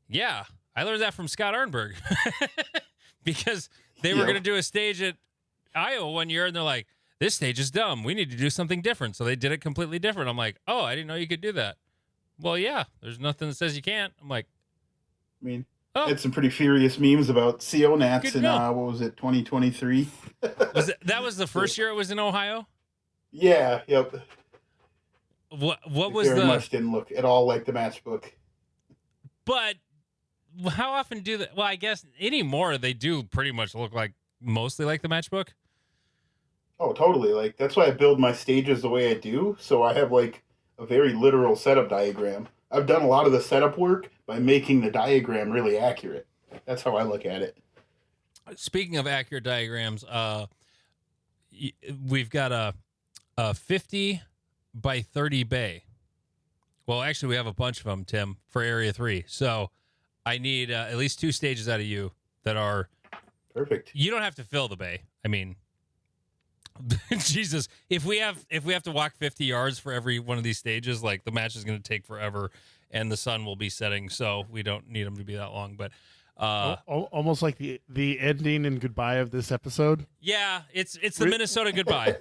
yeah, I learned that from Scott Arnberg. Because they were going to do a stage at Iowa one year, and they're like, this stage is dumb. We need to do something different. So they did it completely different. I'm like, oh, I didn't know you could do that. Well, yeah, there's nothing that says you can't. I'm like, I mean, had some pretty furious memes about CO Nats in, what was it, 2023? That was the first year it was in Ohio? Yeah, yep. What was very much didn't look at all like the matchbook. But how often do they? Well, I guess anymore they do pretty much look like mostly like the matchbook. Oh, totally. Like, that's why I build my stages the way I do. So I have like a very literal setup diagram. I've done a lot of the setup work by making the diagram really accurate. That's how I look at it. Speaking of accurate diagrams, we've got a 50 by 30 bay. Well, actually, we have a bunch of them, Tim, for Area 3. So I need at least 2 stages out of you that are perfect. You don't have to fill the bay. I mean, Jesus, if we have to walk 50 yards for every one of these stages, like, the match is going to take forever, and the sun will be setting, so we don't need them to be that long. But almost like the ending and goodbye of this episode. Yeah, it's the Minnesota goodbye.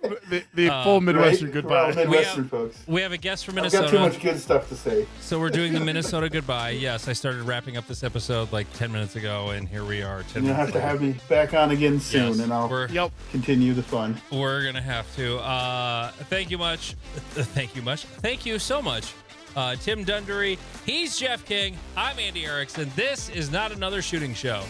the full Midwestern right? goodbye. Midwestern folks. We have a guest from Minnesota. I've got too much good stuff to say. So we're doing the Minnesota goodbye. Yes, I started wrapping up this episode like 10 minutes ago, and here we are. You'll have to have me back on again soon, yes, and I'll continue the fun. We're going to have to. Thank you much. Thank you so much. Tim Dundery. He's Jeff King. I'm Andy Erickson. This is Not Another Shooting Show.